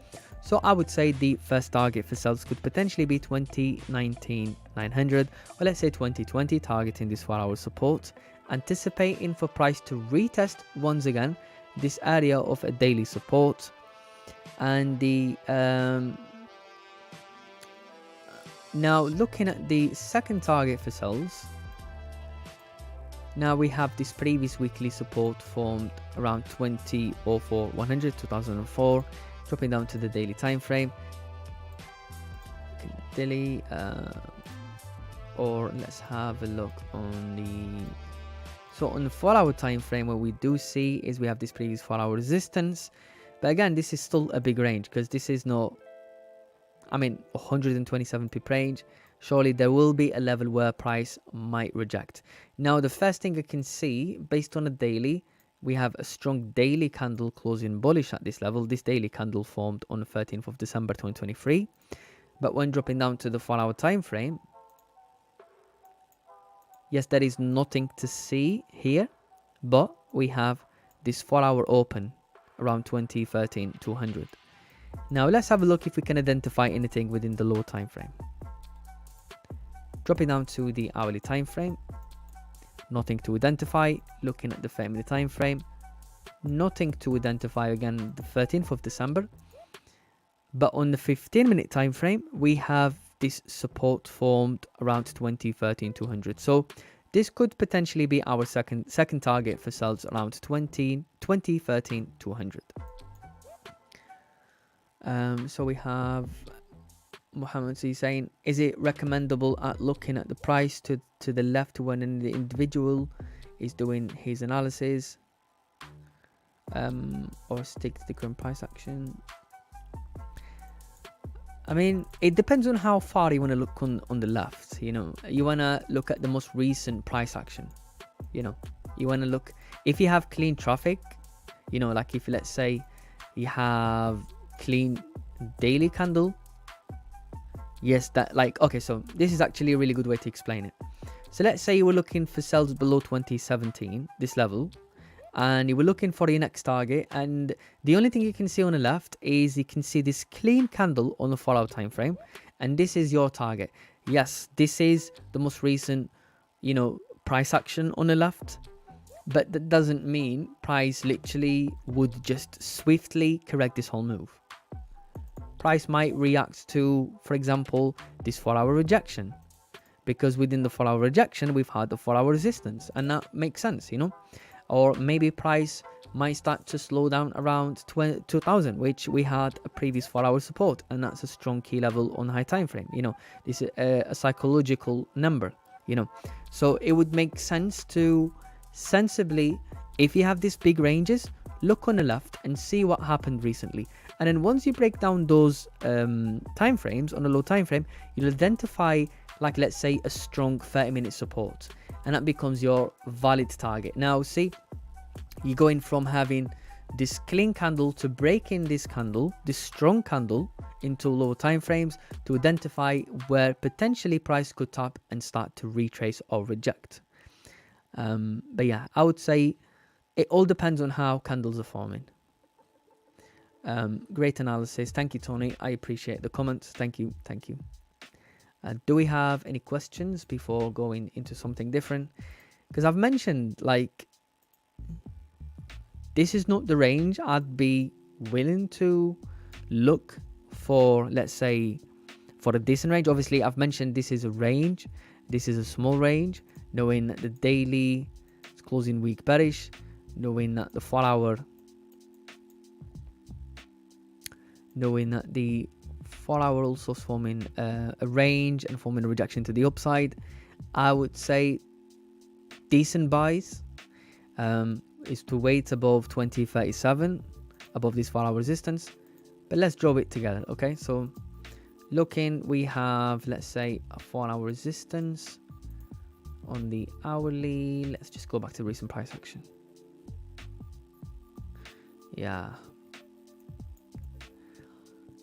A: So I would say the first target for sales could potentially be 20.19.900 or let's say 20.20, targeting this 4-hour support, anticipating for price to retest once again this area of a daily support. And the now looking at the second target for sales, now we have this previous weekly support formed around 20.04.100 2004, dropping down to the daily time frame. Daily or let's have a look on the, so on the 4-hour time frame, what we do see is we have this previous 4-hour resistance, but again this is still a big range because this is not, I mean 127 pip range. Surely there will be a level where price might reject. Now the first thing I can see based on a daily, we have a strong daily candle closing bullish at this level. This daily candle formed on the 13th of December 2023, but when dropping down to the 4-hour time frame, yes, there is nothing to see here, but we have this 4-hour open around 2013-200. Now let's have a look if we can identify anything within the lower time frame. Dropping down to the hourly time frame, nothing to identify. Looking at the family time frame, nothing to identify, again the 13th of December. But on the 15-minute time frame, we have this support formed around 2013-200. So this could potentially be our second target for sales around 2013-200. So we have Mohammed C saying, is it recommendable at looking at the price to the left when the individual is doing his analysis, or stick to the current price action? I mean, it depends on how far you want to look on the left. You know, you want to look at the most recent price action. You know, you want to look, if you have clean traffic, you know, like if let's say you have clean daily candle. Yes, that like, okay, so this is actually a really good way to explain it. So let's say you were looking for sales below 2017, this level, and you were looking for your next target, and the only thing you can see on the left is you can see this clean candle on the 4-hour time frame, and this is your target. Yes, this is the most recent, you know, price action on the left, but that doesn't mean price literally would just swiftly correct this whole move. Price might react to, for example, this 4-hour rejection, because within the 4-hour rejection we've had the 4-hour resistance, and that makes sense, you know. Or maybe price might start to slow down around 2000, which we had a previous 4-hour support, and that's a strong key level on the high time frame. You know, this is a psychological number, you know. So it would make sense to sensibly, if you have these big ranges, look on the left and see what happened recently. And then once you break down those time frames on a low time frame, you'll identify, like, let's say a strong 30-minute support, and that becomes your valid target. Now see, you're going from having this clean candle to breaking this candle, this strong candle, into lower time frames to identify where potentially price could tap and start to retrace or reject. But yeah, I would say it all depends on how candles are forming. Great analysis. Thank you, Tony. I appreciate the comments. Thank you. Do we have any questions before going into something different? Because I've mentioned, like, this is not the range I'd be willing to look for, let's say, for a decent range. Obviously, I've mentioned this is a range. This is a small range, knowing that the daily is closing week bearish, knowing that the 4-hour, also is forming a range and forming a rejection to the upside. I would say decent buys is to wait above 2037, above this 4-hour resistance. But let's draw it together, okay? So looking, we have, let's say, a 4-hour resistance on the hourly. Let's just go back to recent price action. Yeah.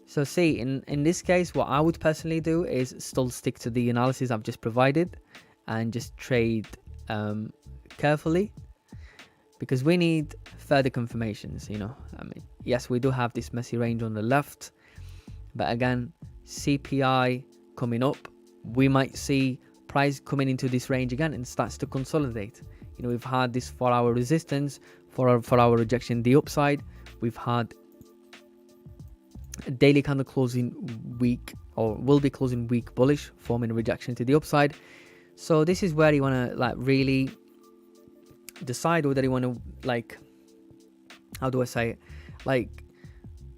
A: So see, in this case, what I would personally do is still stick to the analysis I've just provided and just trade carefully, because we need further confirmations, you know. I mean, yes, we do have this messy range on the left, but again, CPI coming up, we might see price coming into this range again and starts to consolidate. You know, we've had this 4-hour resistance, 4-hour rejection the upside. We've had a daily candle closing week, or will be closing week bullish, forming a rejection to the upside. So this is where you want to, like, really decide whether you want to, like, how do I say it, like,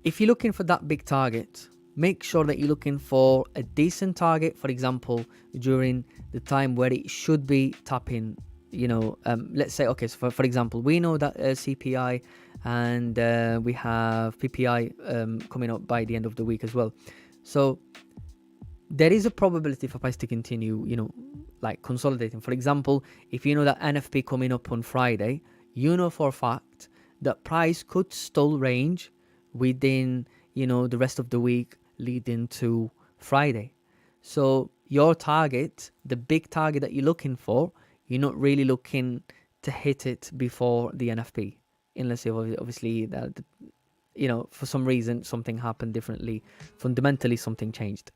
A: if you're looking for that big target, make sure that you're looking for a decent target, for example, during the time where it should be tapping, you know. Let's say, okay, so for example, we know that CPI and we have PPI coming up by the end of the week as well. So there is a probability for price to continue, you know, like consolidating. For example, if you know that NFP coming up on Friday, you know for a fact that price could still range within, you know, the rest of the week leading to Friday. So your target, the big target that you're looking for, you're not really looking to hit it before the NFP, unless you obviously that you know, for some reason something happened differently, fundamentally something changed.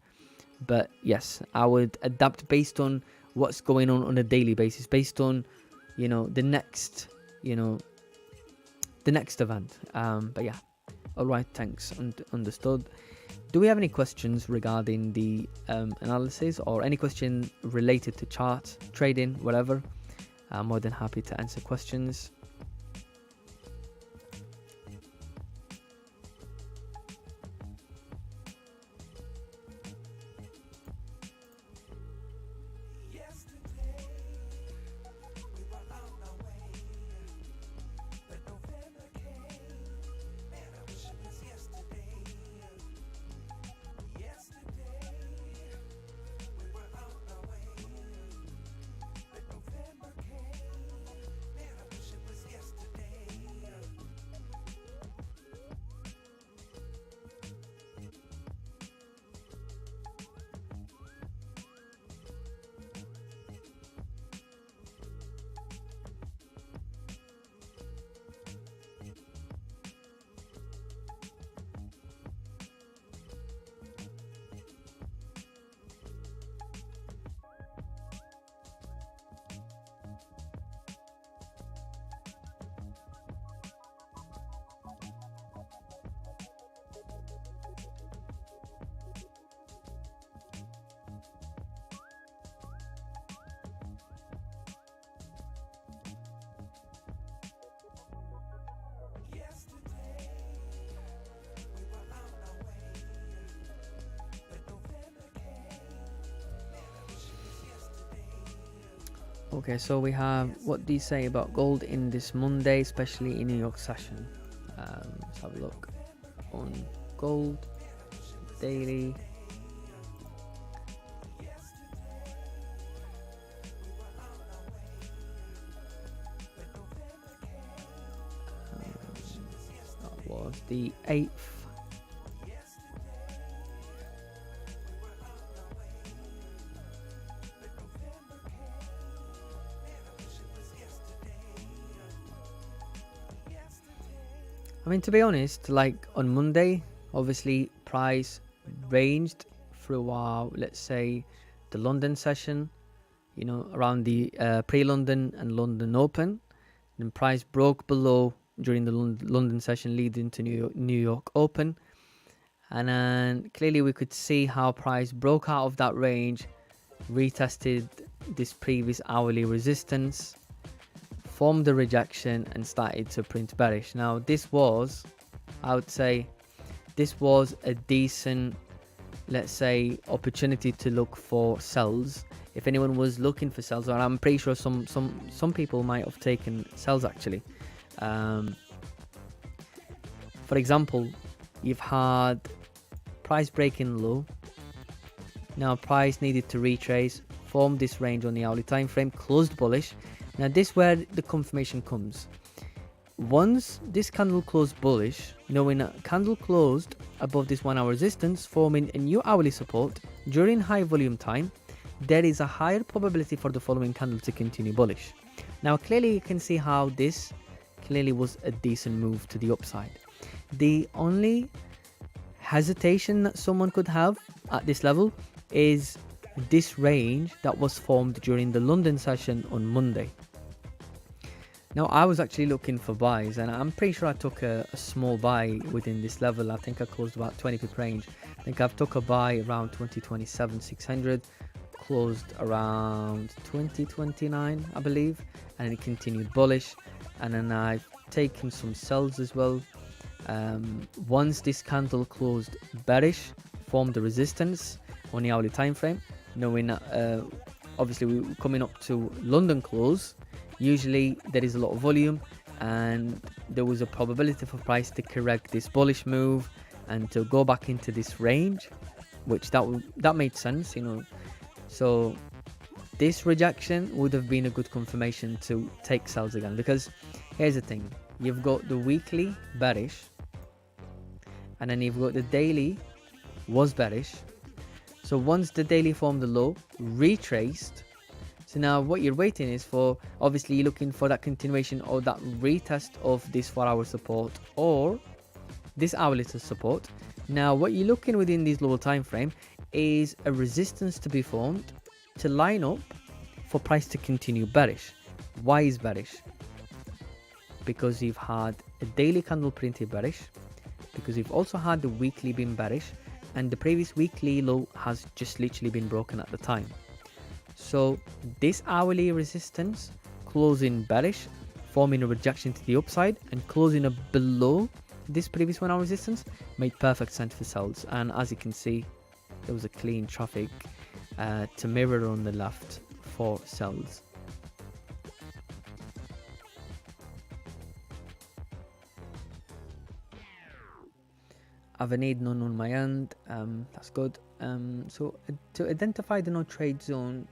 A: But yes, I would adapt based on what's going on a daily basis, based on, you know, the next event. But yeah, all right, thanks. Understood. Do we have any questions regarding the analysis, or any question related to charts, trading, whatever? I'm more than happy to answer questions. Okay, so we have, what do you say about gold in this Monday, especially in New York session? Let's have a look on gold daily. That was the 8th. I mean, to be honest, like on Monday, obviously price ranged throughout, let's say, the London session, you know, around the pre-London and London Open. Then price broke below during the London session, leading to New York Open. And then clearly we could see how price broke out of that range, retested this previous hourly resistance, formed a rejection, and started to print bearish. Now this was, I would say, this was a decent, let's say, opportunity to look for sells. If anyone was looking for sells, or I'm pretty sure some people might have taken sells actually. For example, you've had price breaking low. Now price needed to retrace, form this range on the hourly time frame, closed bullish. Now this is where the confirmation comes. Once this candle closed bullish, knowing a candle closed above this 1 hour resistance, forming a new hourly support during high volume time, there is a higher probability for the following candle to continue bullish. Now clearly you can see how this clearly was a decent move to the upside. The only hesitation that someone could have at this level is this range that was formed during the London session on Monday. Now I was actually looking for buys, and I'm pretty sure I took a small buy within this level. I think I closed about 20 pip range. I think I've took a buy around 2027-600, closed around 2029 I believe, and it continued bullish. And then I've taken some sells as well. Once this candle closed bearish, formed the resistance on the hourly time frame, knowing that obviously we're coming up to London close. Usually there is a lot of volume, and there was a probability for price to correct this bullish move and to go back into this range, which that made sense, you know. So this rejection would have been a good confirmation to take sells again, because here's the thing: you've got the weekly bearish, and then you've got the daily was bearish. So once the daily formed the low, retraced. So now what you're waiting is for, obviously you're looking for that continuation or that retest of this 4 hour support, or this hourly to support. Now what you're looking within this lower time frame is a resistance to be formed to line up for price to continue bearish. Why is bearish? Because you've had a daily candle printed bearish, because you've also had the weekly been bearish, and the previous weekly low has just literally been broken at the time. So this hourly resistance closing bearish, forming a rejection to the upside and closing up below this previous 1 hour resistance made perfect sense for sells. And as you can see, there was a clean traffic to mirror on the left for sells. I've a need none on my end. That's good. So to identify the no trade zone,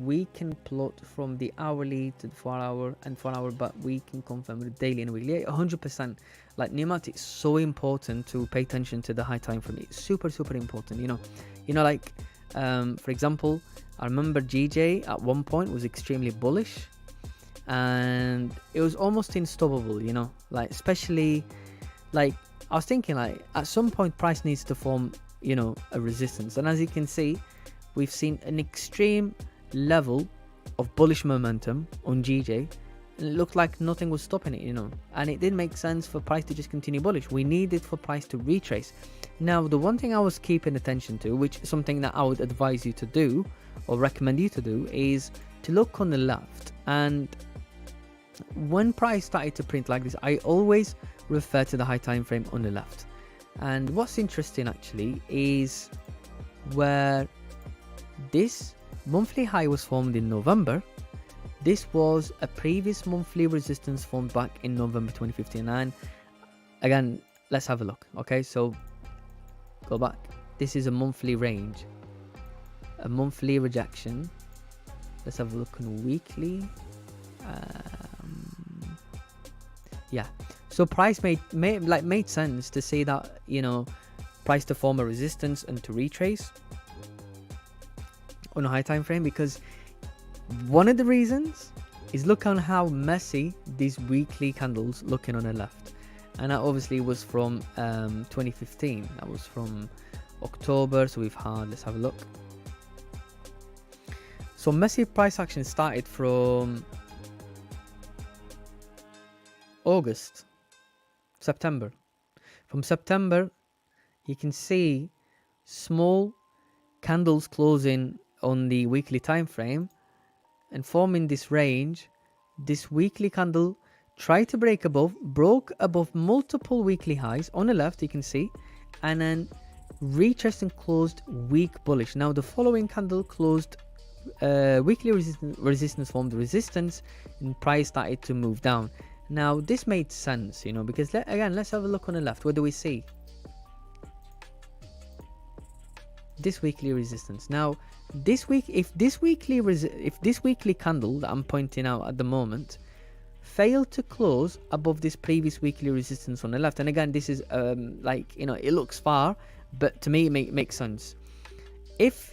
A: we can plot from the hourly to the 4 hour and 4 hour, but we can confirm with daily and weekly. 100%. Like pneumatic, it's so important to pay attention to the high time frame. It's super important. Like for example, I remember GJ at one point was extremely bullish, and it was almost unstoppable. Like especially like I was thinking like at some point price needs to form a resistance, and as you can see, we've seen an extreme level of bullish momentum on GJ, and it looked like nothing was stopping it, and it didn't make sense for price to just continue bullish. We needed for price to retrace. Now the one thing I was keeping attention to, which is something that I would advise you to do or recommend you to do, is to look on the left. And when price started to print like this, I always refer to the high time frame on the left. And what's interesting actually is where this monthly high was formed in November. This was a previous monthly resistance formed back in November 2015. And again, let's have a look. Okay, so go back. This is a monthly range, a monthly rejection. Let's have a look on weekly. Yeah, so price made sense to say that price to form a resistance and to retrace on a high time frame, because one of the reasons is look on how messy these weekly candles looking on the left, and that obviously was from 2015. That was from October. So we've had, let's have a look. So messy price action started from August, September. From September, you can see small candles closing on the weekly time frame and forming this range. This weekly candle tried to broke above multiple weekly highs on the left, you can see, and then retraced and closed weak bullish. Now the following candle closed weekly resistance formed resistance, and price started to move down. Now this made sense, because let's have a look on the left. What do we see? This weekly resistance. Now this week, if this weekly candle that I'm pointing out at the moment failed to close above this previous weekly resistance on the left, and again this is it looks far, but to me it makes sense. If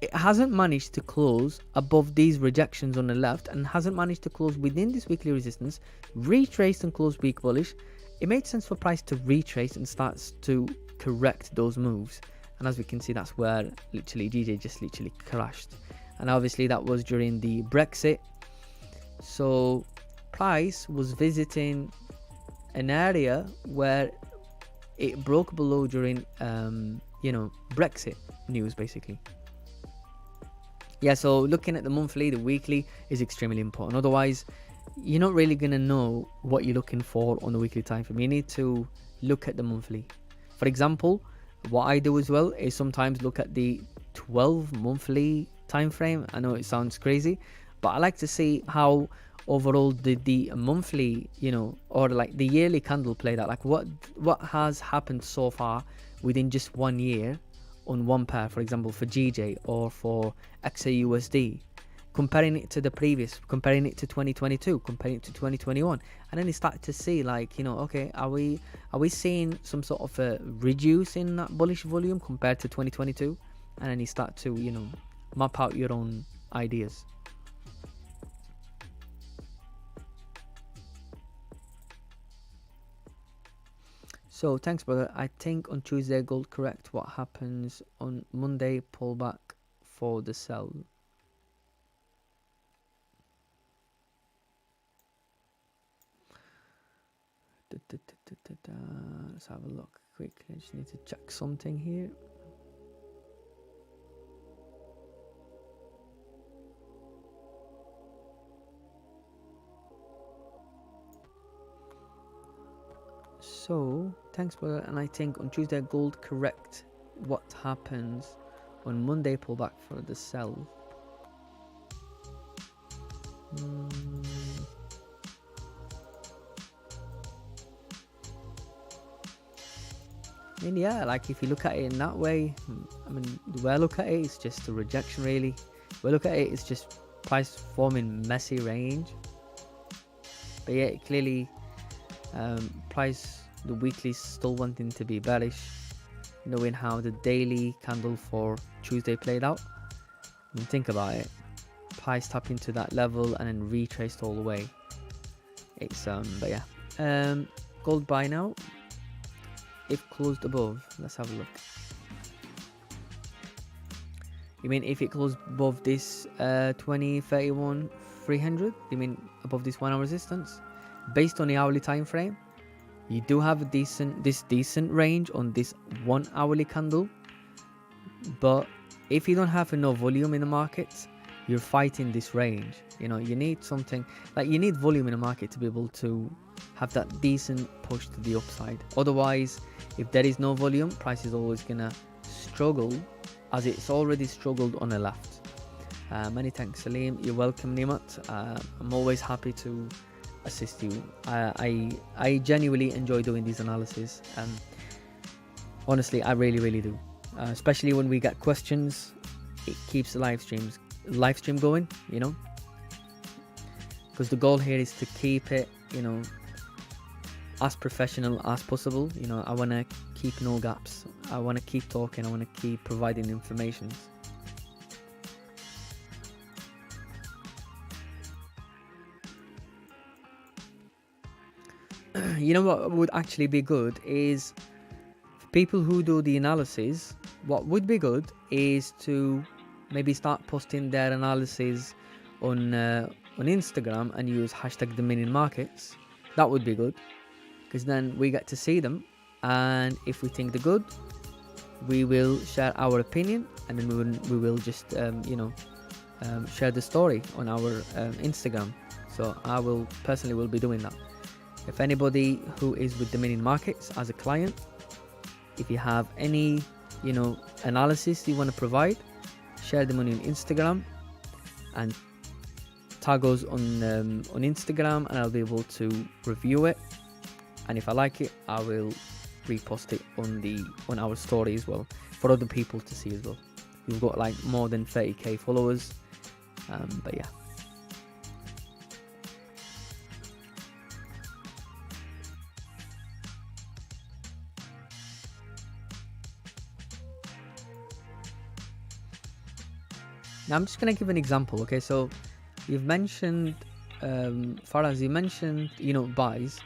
A: it hasn't managed to close above these rejections on the left and hasn't managed to close within this weekly resistance, retraced and closed weak bullish, it made sense for price to retrace and starts to correct those moves. And as we can see, that's where literally GJ just literally crashed. And obviously that was during the Brexit. So price was visiting an area where it broke below during Brexit news basically. Yeah, so looking at the monthly, the weekly is extremely important. Otherwise, you're not really going to know what you're looking for on the weekly time frame. You need to look at the monthly. For example, what I do as well is sometimes look at the 12 monthly time frame. I know it sounds crazy, but I like to see how overall the monthly, or like the yearly candle played out. Like what has happened so far within just 1 year on one pair, for example, for GJ or for XAUUSD, comparing it to the previous, comparing it to 2022, comparing it to 2021, and then you start to see okay, are we seeing some sort of a reduce in that bullish volume compared to 2022, and then you start to map out your own ideas. So thanks, brother. I think on Tuesday gold correct. What happens on Monday? Pullback for the sell. Let's have a look quickly. I just need to check something here. So thanks, brother. And I think on Tuesday gold correct. What happens on Monday? Pullback for the sell. I mean, yeah, like if you look at it in that way, I mean, the way I look at it, it's just a rejection, really. The way I look at it, it's just price forming messy range. But yeah, clearly, price, the weekly still wanting to be bearish, knowing how the daily candle for Tuesday played out. I mean, think about it. Price tapped into that level and then retraced all the way. It's, but yeah. Gold buy now. If closed above, let's have a look. You mean if it closed above this 2031 300? You mean above this 1 hour resistance? Based on the hourly time frame, you do have a decent range on this 1 hourly candle. But if you don't have enough volume in the market, you're fighting this range. You know, you need something like you need volume in the market to be able to have that decent push to the upside. Otherwise, if there is no volume, price is always gonna struggle, as it's already struggled on the left. Many thanks, Salim. You're welcome, Nimat. I'm always happy to assist you. I genuinely enjoy doing these analyses, and honestly, I really do. Especially when we get questions, it keeps the live stream going. You know, because the goal here is to keep it, you know, as professional as possible. You know, I want to keep no gaps. I want to keep talking. I want to keep providing information. You know what would actually be good is for people who do the analysis. What would be good is to maybe start posting their analysis on Instagram and use hashtag Dominion Markets. That would be good, because then we get to see them, and if we think they're good, we will share our opinion, and then we will just share the story on our Instagram. So I will personally be doing that. If anybody who is with Dominion Markets as a client, if you have any analysis you want to provide, share them on your Instagram and tag us on Instagram, and I'll be able to review it. And if I like it, I will repost it on our story as well for other people to see as well. We've got like more than 30k followers, but yeah. Now I'm just gonna give an example. Okay, so you've mentioned Faraz, you mentioned buys.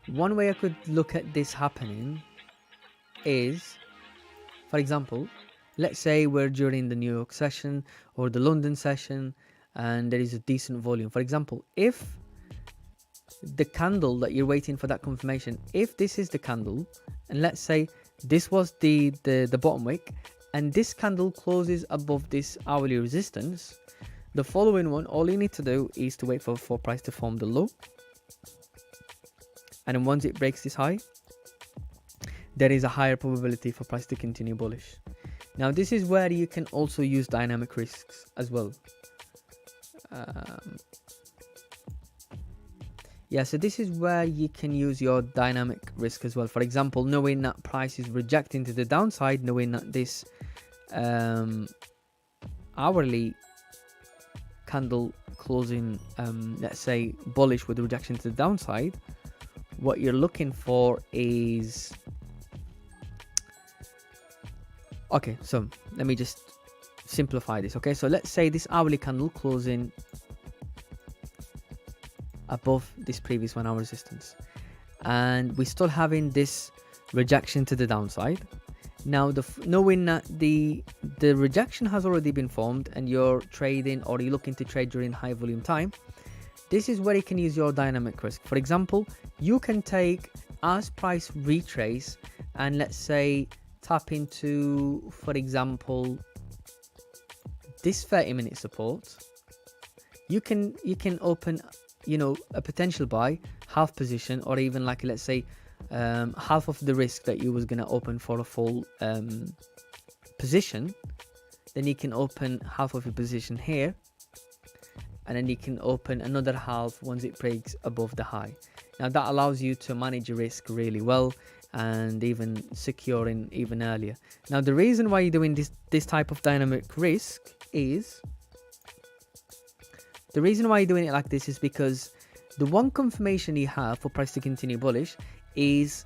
A: One way I could look at this happening is, for example, let's say we're during the New York session or the London session and there is a decent volume. For example, if the candle that you're waiting for that confirmation, if this is the candle, and let's say this was the bottom wick, and this candle closes above this hourly resistance, the following one, all you need to do is to wait for price to form the low. And then once it breaks this high, there is a higher probability for price to continue bullish. Now this is where you can also use dynamic risks as well. Yeah, so this is where you can use your dynamic risk as well. For example, knowing that price is rejecting to the downside, knowing that this hourly candle closing, let's say bullish with rejection to the downside, what you're looking for is, okay, so let me just simplify this. Okay, so let's say this hourly candle closing above this previous 1 hour resistance, and we're still having this rejection to the downside. Now, knowing that the rejection has already been formed and you're trading or you're looking to trade during high volume time, this is where you can use your dynamic risk. For example, you can take as price retrace and let's say tap into, for example, this 30-minute support. You can open, you know, a potential buy, half position, or even like let's say half of the risk that you was gonna open for a full position. Then you can open half of your position here, and then you can open another half once it breaks above the high. Now that allows you to manage your risk really well and even securing even earlier. Now the reason why you're doing this type of dynamic risk is, the reason why you're doing it like this is because the one confirmation you have for price to continue bullish is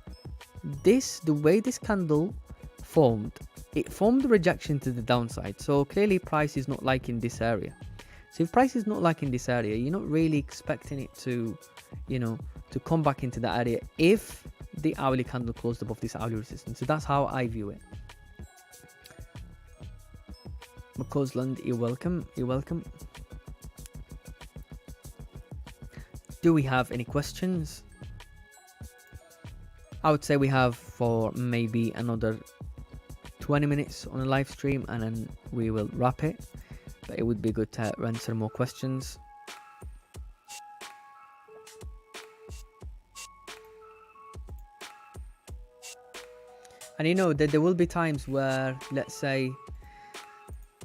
A: this, the way this candle formed. It formed a rejection to the downside, so clearly price is not liking this area. So if price is not liking this area, you're not really expecting it to, you know, to come back into that area if the hourly candle closed above this hourly resistance. So that's how I view it. McCausland, you're welcome. You're welcome. Do we have any questions? I would say we have for maybe another 20 minutes on a live stream and then we will wrap it. But it would be good to answer more questions. And you know that there will be times where, let's say,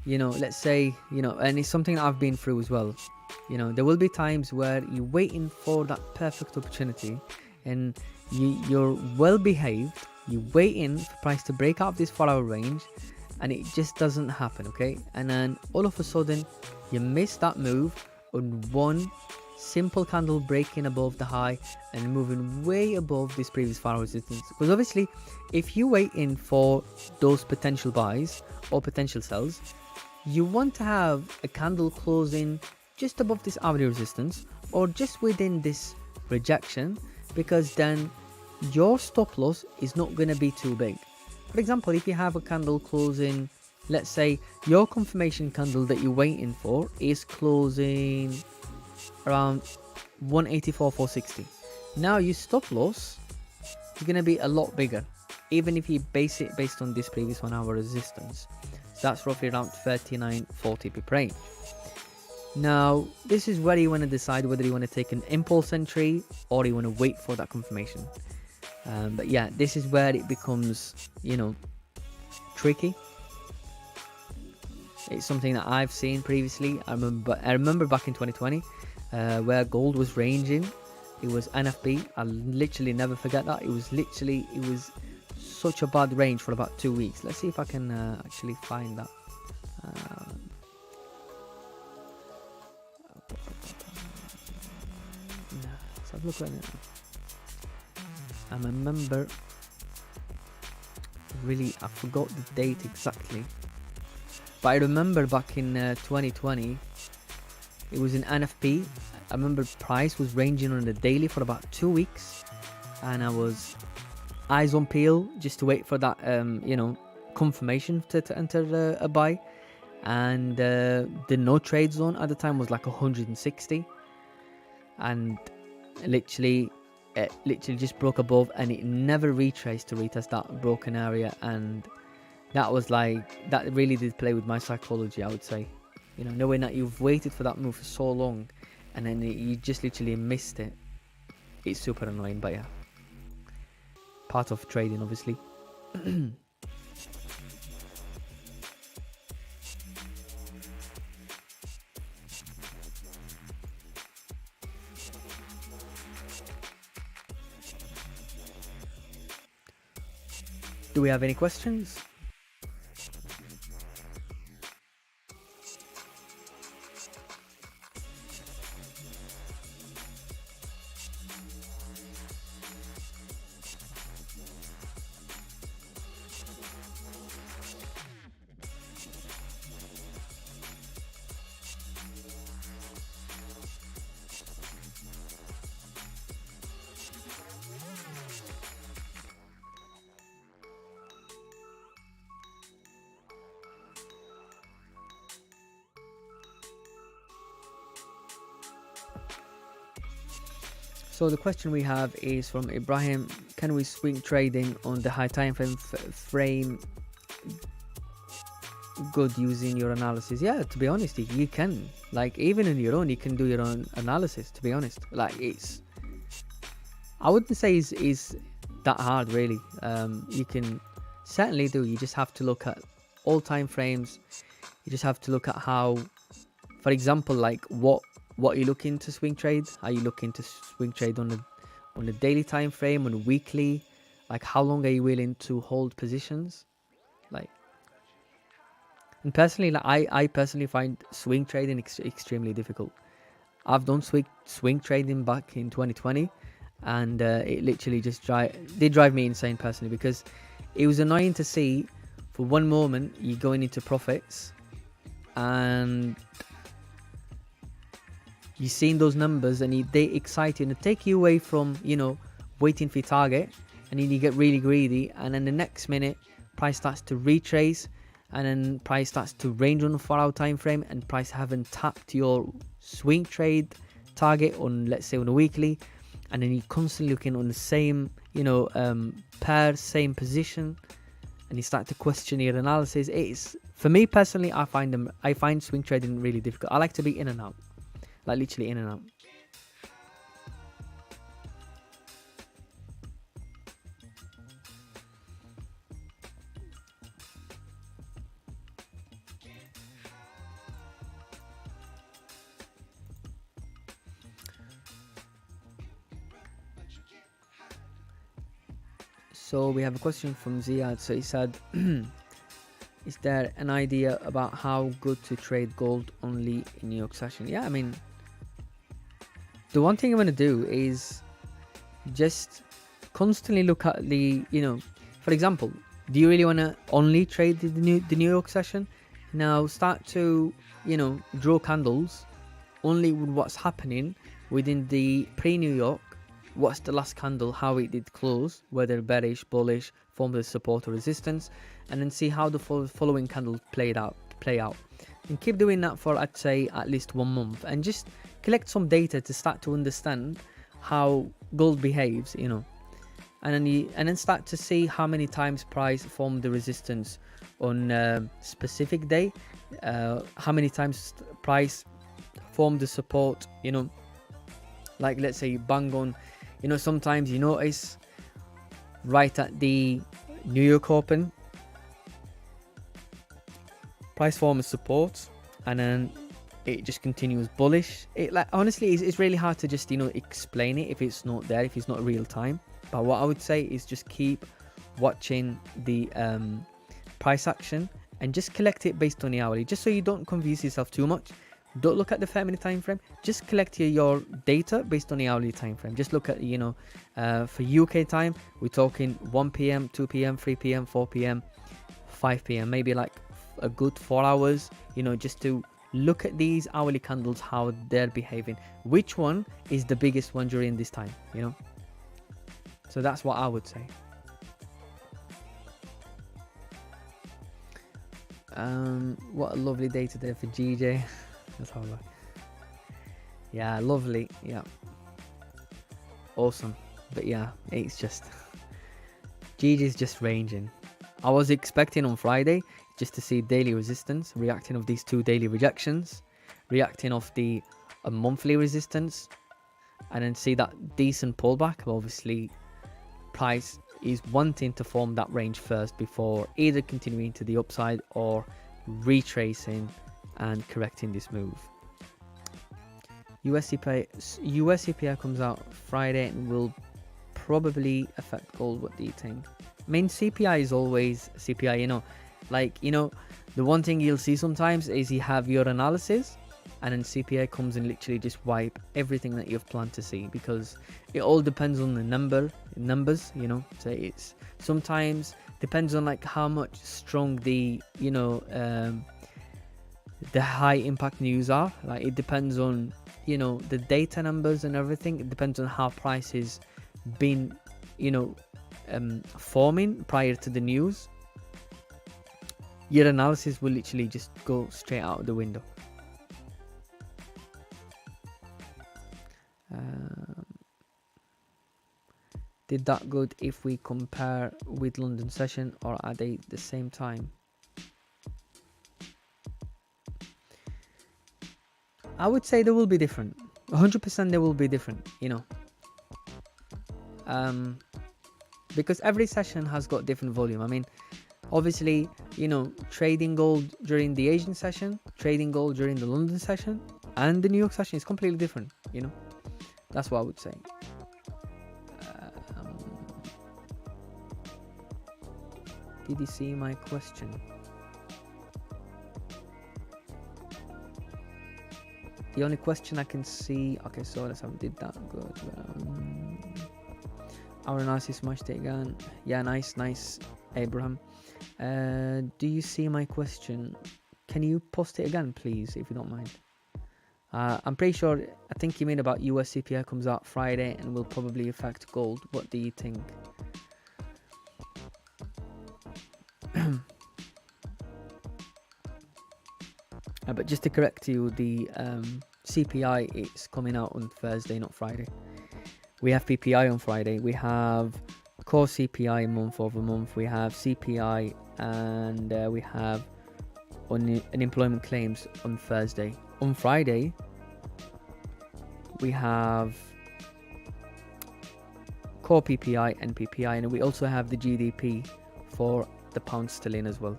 A: and it's something that I've been through as well. You know, there will be times where you're waiting for that perfect opportunity and you're well behaved, you're waiting for price to break out of this 4-hour range and it just doesn't happen, okay? And then all of a sudden you miss that move on one simple candle breaking above the high and moving way above this previous 4-hour resistance. Because obviously if you're waiting for those potential buys or potential sells, you want to have a candle closing just above this hourly resistance or just within this rejection, because then your stop loss is not going to be too big. For example, if you have a candle closing, let's say your confirmation candle that you're waiting for is closing around 184.460. Now your stop loss is going to be a lot bigger, even if you base it based on this previous 1-hour resistance. So that's roughly around 39.40 per range. Now, this is where you want to decide whether you want to take an impulse entry or you want to wait for that confirmation. But yeah, this is where it becomes, tricky. It's something that I've seen previously. I remember back in 2020, where gold was ranging. It was NFB. I literally never forget that. It was such a bad range for about 2 weeks. Let's see if I can actually find that. Let's have a look at it. I remember, really, I forgot the date exactly, but I remember back in 2020, it was in NFP. I remember price was ranging on the daily for about 2 weeks, and I was eyes on peel just to wait for that, confirmation to enter a buy. And the no trade zone at the time was like 160, and it literally just broke above, and it never retraced to retest that broken area. And that really did play with my psychology, I would say. Knowing that you've waited for that move for so long and then you just literally missed it, it's super annoying. But yeah, part of trading, obviously. Do we have any questions? So the question we have is from Ibrahim: can we swing trading on the high time frame good using your analysis? Yeah, to be honest, you can. Like, even in your own, you can do your own analysis, to be honest. Like, it's, I wouldn't say is that hard, really. You can certainly do. You just have to look at all time frames. You just have to look at how, for example, like what are you looking to swing trade? Are you looking to swing trade on a daily time frame, on a weekly? Like, how long are you willing to hold positions? Like, and personally, like, I personally find swing trading extremely difficult. I've done swing trading back in 2020, and it literally just did drive me insane personally, because it was annoying to see for one moment you going into profits and you're seeing those numbers and they excite you and take you away from, waiting for your target, and then you get really greedy, and then the next minute price starts to retrace, and then price starts to range on the 4-hour time frame, and price haven't tapped your swing trade target on, let's say, on a weekly, and then you're constantly looking on the same pair, same position, and you start to question your analysis. It's, for me personally, I find swing trading really difficult. I like to be in and out, like literally in and out. So we have a question from Ziad. So he said, is there an idea about how good to trade gold only in New York session? Yeah, I mean, the one thing I'm going to do is just constantly look at the, for example, do you really want to only trade the New York session? Now start to, draw candles only with what's happening within the pre-New York. What's the last candle, how it did close, whether bearish, bullish, formed a support or resistance, and then see how the following candles play out. And keep doing that for, I'd say, at least 1 month, and just collect some data to start to understand how gold behaves, and then start to see how many times price formed the resistance on a specific day, how many times price formed the support, like let's say bang on. Sometimes you notice right at the New York Open, price form support, and then it just continues bullish. It, like, honestly, it's really hard to just explain it if it's not there, if it's not real time. But what I would say is just keep watching the price action and just collect it based on the hourly, just so you don't confuse yourself too much. Don't look at the 5-minute time frame. Just collect your data based on the hourly time frame. Just look at, for UK time, we're talking 1 p.m, 2 p.m, 3 p.m, 4 p.m, 5 p.m, maybe like a good 4 hours, just to look at these hourly candles, how they're behaving, which one is the biggest one during this time, So that's what I would say. What a lovely day today for GJ. That's how I like. Yeah, lovely. Yeah, awesome. But yeah, it's just GG's just ranging. I was expecting on Friday just to see daily resistance, reacting of these 2 daily rejections, reacting of the monthly resistance, and then see that decent pullback. But obviously, price is wanting to form that range first before either continuing to the upside or retracing and correcting this move. US CPI comes out Friday and will probably affect gold. What do you think? I mean, CPI is always CPI, the one thing you'll see sometimes is you have your analysis and then CPI comes and literally just wipe everything that you've planned to see, because it all depends on the numbers, so it's sometimes depends on like how much strong the the high impact news are. Like, it depends on the data numbers and everything. It depends on how prices been forming prior to the news. Your analysis will literally just go straight out the window. did that good if we compare with London session, or are they the same time? I would say they will be different. 100% they will be different, you know. Because every session has got different volume. I mean, obviously, you know, trading gold during the Asian session, trading gold during the London session, and the New York session is completely different, you know. That's what I would say. Did you see my question? The only question I can see. Okay, so let's have did that good. Our analysis smashed it again. Yeah, nice, Abraham. Do you see my question? Can you post it again, please, if you don't mind? I'm pretty sure. I think you mean about US CPI comes out Friday and will probably affect gold. What do you think? But just to correct you, the CPI is coming out on Thursday, not Friday. We have PPI on Friday. We have core CPI month over month. We have CPI, and we have unemployment claims on Thursday. On Friday, we have core PPI and PPI, and we also have the GDP for the pound sterling as well.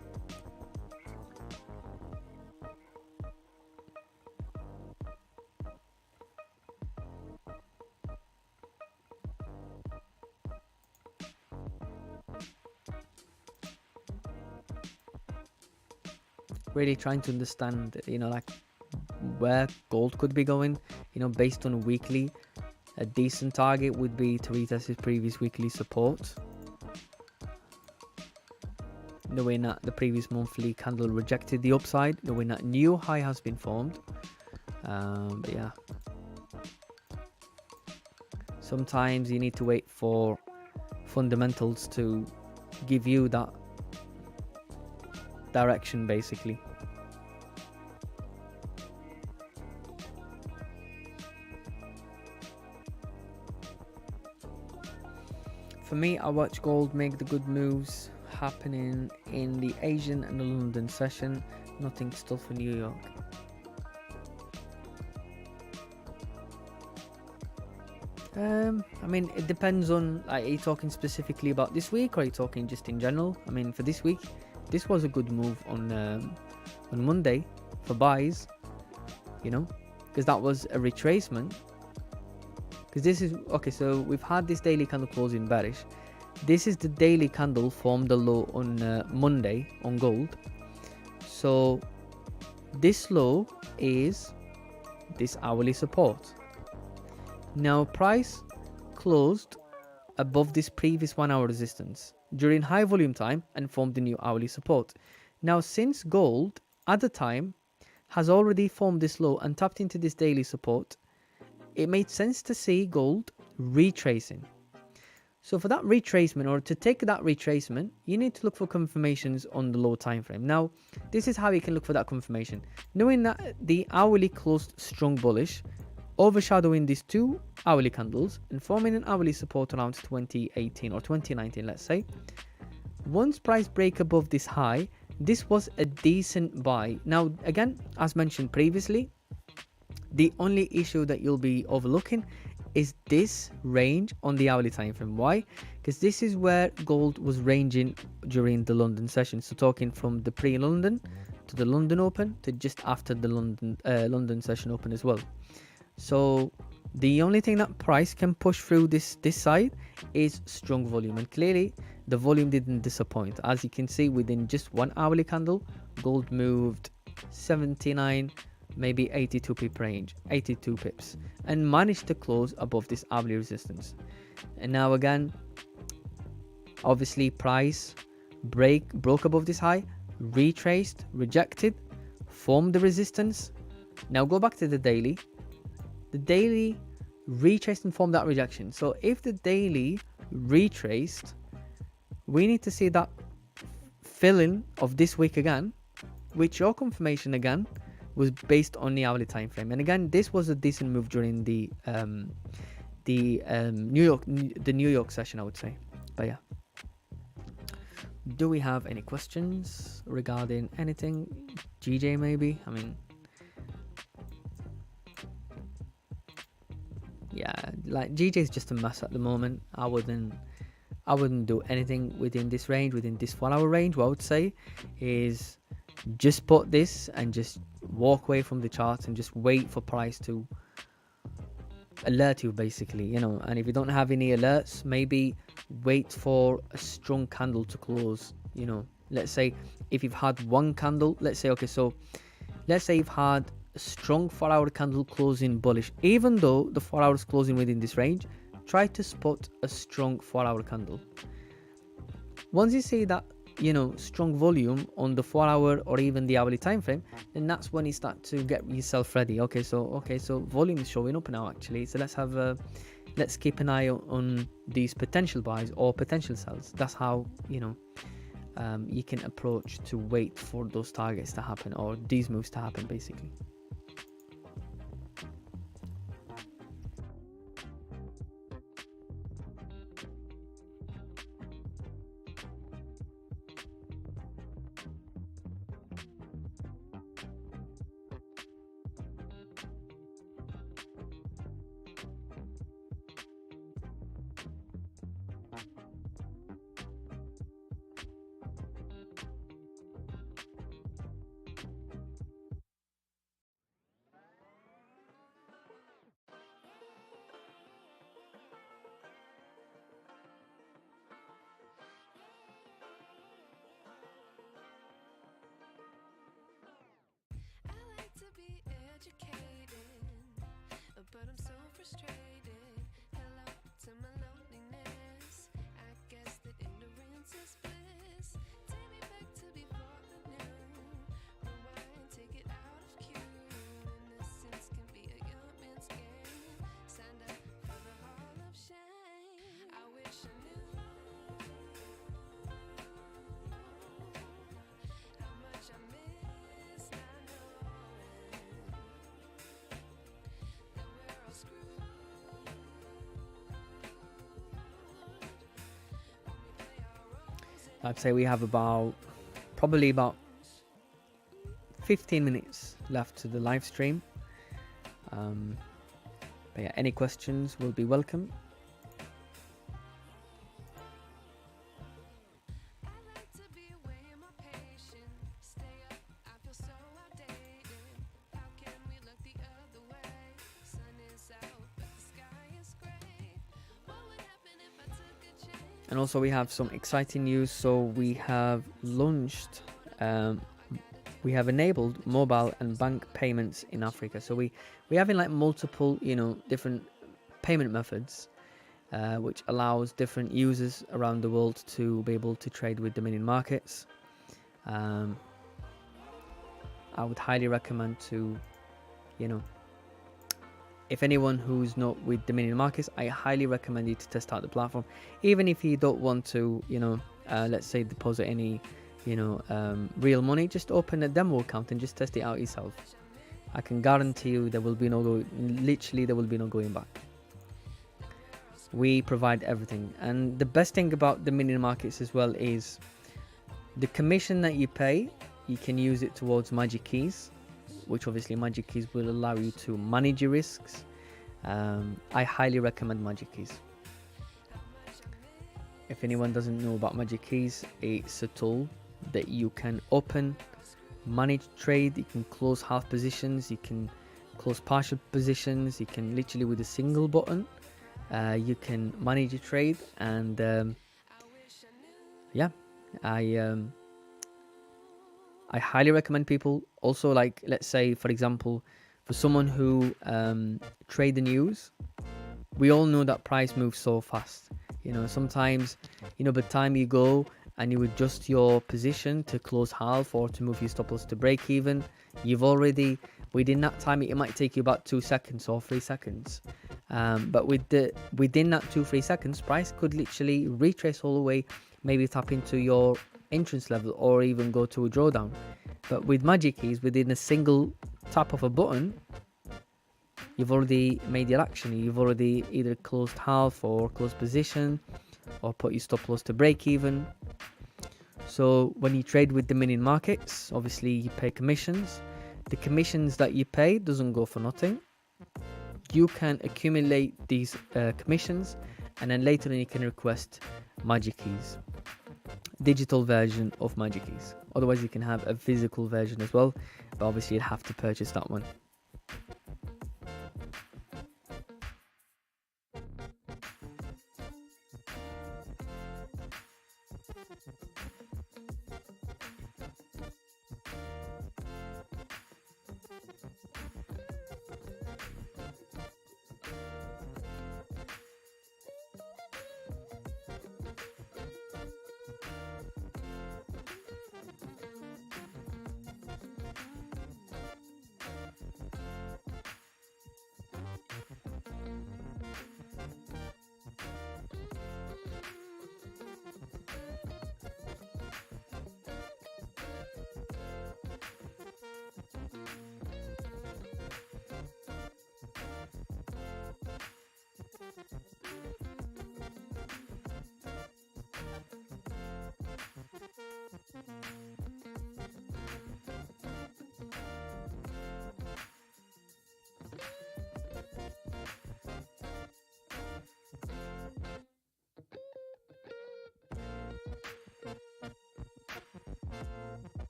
A: Really trying to understand, you know, like where gold could be going, you know, based on weekly. A decent target would be to retest its previous weekly support, knowing that the previous monthly candle rejected the upside, knowing that new high has been formed. But yeah, sometimes you need to wait for fundamentals to give you that direction, basically. For me, I watch gold make the good moves happening in the Asian and the London session. Nothing still for New York. I mean, it depends on, like, are you talking specifically about this week, or are you talking just in general? I mean, for this week, this was a good move on Monday for buys, you know, because that was a retracement. Because this is, okay, so we've had this daily candle closing bearish. This is the daily candle formed the low on Monday on gold. So this low is this hourly support. Now price closed above this previous 1 hour resistance during high volume time and formed the new hourly support. Now since gold at the time has already formed this low and tapped into this daily support, it made sense to see gold retracing. So for that retracement, or to take that retracement, you need to look for confirmations on the low time frame. Now, this is how you can look for that confirmation. Knowing that the hourly closed strong bullish, overshadowing these two hourly candles and forming an hourly support around 2018 or 2019, let's say. Once price break above this high, this was a decent buy. Now, again, as mentioned previously, the only issue that you'll be overlooking is this range on the hourly time frame. Why? Because this is where gold was ranging during the London session. So talking from the pre-London to the London Open to just after the London session open as well. So the only thing that price can push through this side is strong volume, and clearly the volume didn't disappoint. As you can see, within just one hourly candle, gold moved 79, maybe 82 pip range, 82 pips, and managed to close above this hourly resistance. And now again, obviously price broke above this high, retraced, rejected, formed the resistance. Now go back to the daily. The daily retraced and formed that rejection. So if the daily retraced, we need to see that fill-in of this week again, which your confirmation again was based on the hourly time frame. And again, this was a decent move during the the New York session, I would say. But yeah, do we have any questions regarding anything? GJ maybe? I mean, yeah, like GJ is just a mess at the moment. I wouldn't do anything within this range, within this 4 hour range. What I would say is just put this and just walk away from the charts and just wait for price to alert you, basically, you know. And if you don't have any alerts, maybe wait for a strong candle to close, you know. Let's say if you've had one candle, let's say, okay, so let's say you've had a strong 4 hour candle closing bullish, even though the 4 hours closing within this range, try to spot a strong 4 hour candle. Once you see that, you know, strong volume on the 4 hour or even the hourly time frame, then that's when you start to get yourself ready. Okay, so volume is showing up now, actually, so let's keep an eye on these potential buys or potential sells. That's how, you know, you can approach to wait for those targets to happen or these moves to happen, basically.
B: But I'm so frustrated. Hello to my loneliness. I guess that ignorance is bliss. Take me back to before the new. Rewind, take it out of cue. Innocence can be a young man's game. Signed up for the hall of shame. I wish I knew how much I miss not knowing.
A: I'd say we have probably about 15 minutes left to the live stream. But yeah, any questions will be welcome. And also we have some exciting news. So we have launched, we have enabled mobile and bank payments in Africa. So we having like multiple, you know, different payment methods, which allows different users around the world to be able to trade with Dominion markets. I would highly recommend to, you know, if anyone who's not with Dominion markets, I highly recommend you to test out the platform. Even if you don't want to, you know, let's say deposit any, you know, real money, just open a demo account and just test it out yourself. I can guarantee you there will be literally there will be no going back. We provide everything. And the best thing about Dominion markets as well is the commission that you pay, you can use it towards Magic Keys, which obviously Magic Keys will allow you to manage your risks. I highly recommend Magic Keys. If anyone doesn't know about Magic Keys, it's a tool that you can open, manage trade, you can close half positions, you can close partial positions, you can literally with a single button, you can manage your trade. And yeah, I highly recommend people also, like, let's say, for example, for someone who trade the news, we all know that price moves so fast. You know, sometimes, you know, by the time you go and you adjust your position to close half or to move your stop loss to break even, you've already, within that time, it might take you about 2 seconds or 3 seconds. But within that 2-3 seconds, price could literally retrace all the way, maybe tap into your entrance level or even go to a drawdown. But with Magic Keys, within a single tap of a button, you've already made your action. You've already either closed half or closed position or put your stop loss to break even. So when you trade with the mini markets, obviously you pay commissions. The commissions that you pay doesn't go for nothing. You can accumulate these commissions, and then later on you can request magic keys, digital version of magic keys. Otherwise you can have a physical version as well, but obviously you'd have to purchase that one.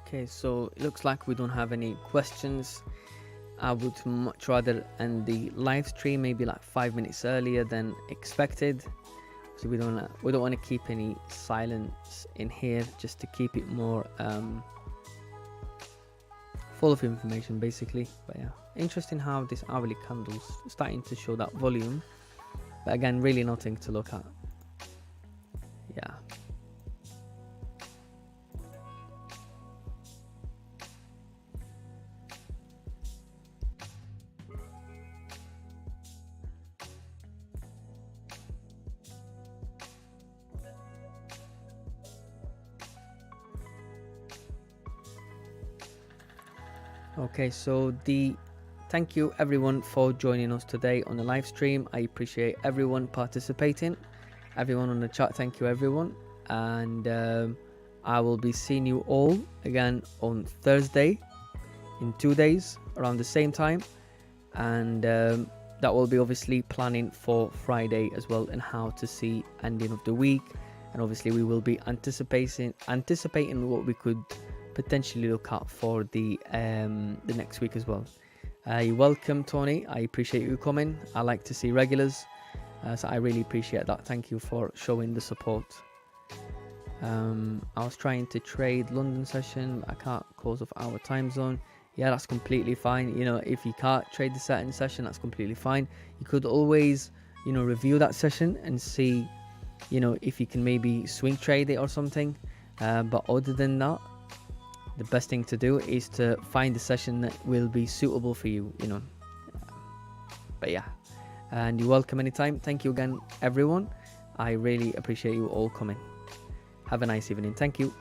A: Okay, so it looks like we don't have any questions. I would much rather end the live stream maybe like 5 minutes earlier than expected. So we don't want to keep any silence in here, just to keep it more full of information basically. But yeah, interesting how this hourly candle's starting to show that volume, but again, really nothing to look at. Yeah. Okay, so thank you everyone for joining us today on the live stream. I appreciate everyone participating, everyone on the chat. Thank you everyone, and I will be seeing you all again on Thursday in 2 days around the same time, and that will be obviously planning for Friday as well and how to see ending of the week, and obviously we will be anticipating what we could potentially look out for the next week as well. You're welcome, Tony. I appreciate you coming. I like to see regulars, so I really appreciate that. Thank you for showing the support. I was trying to trade London session. I can't cause of our time zone. Yeah, that's completely fine. You know, if you can't trade the certain session, that's completely fine. You could always, you know, review that session and see, you know, if you can maybe swing trade it or something. But other than that, the best thing to do is to find a session that will be suitable for you, you know. But yeah, and you're welcome anytime. Thank you again, everyone. I really appreciate you all coming. Have a nice evening. Thank you.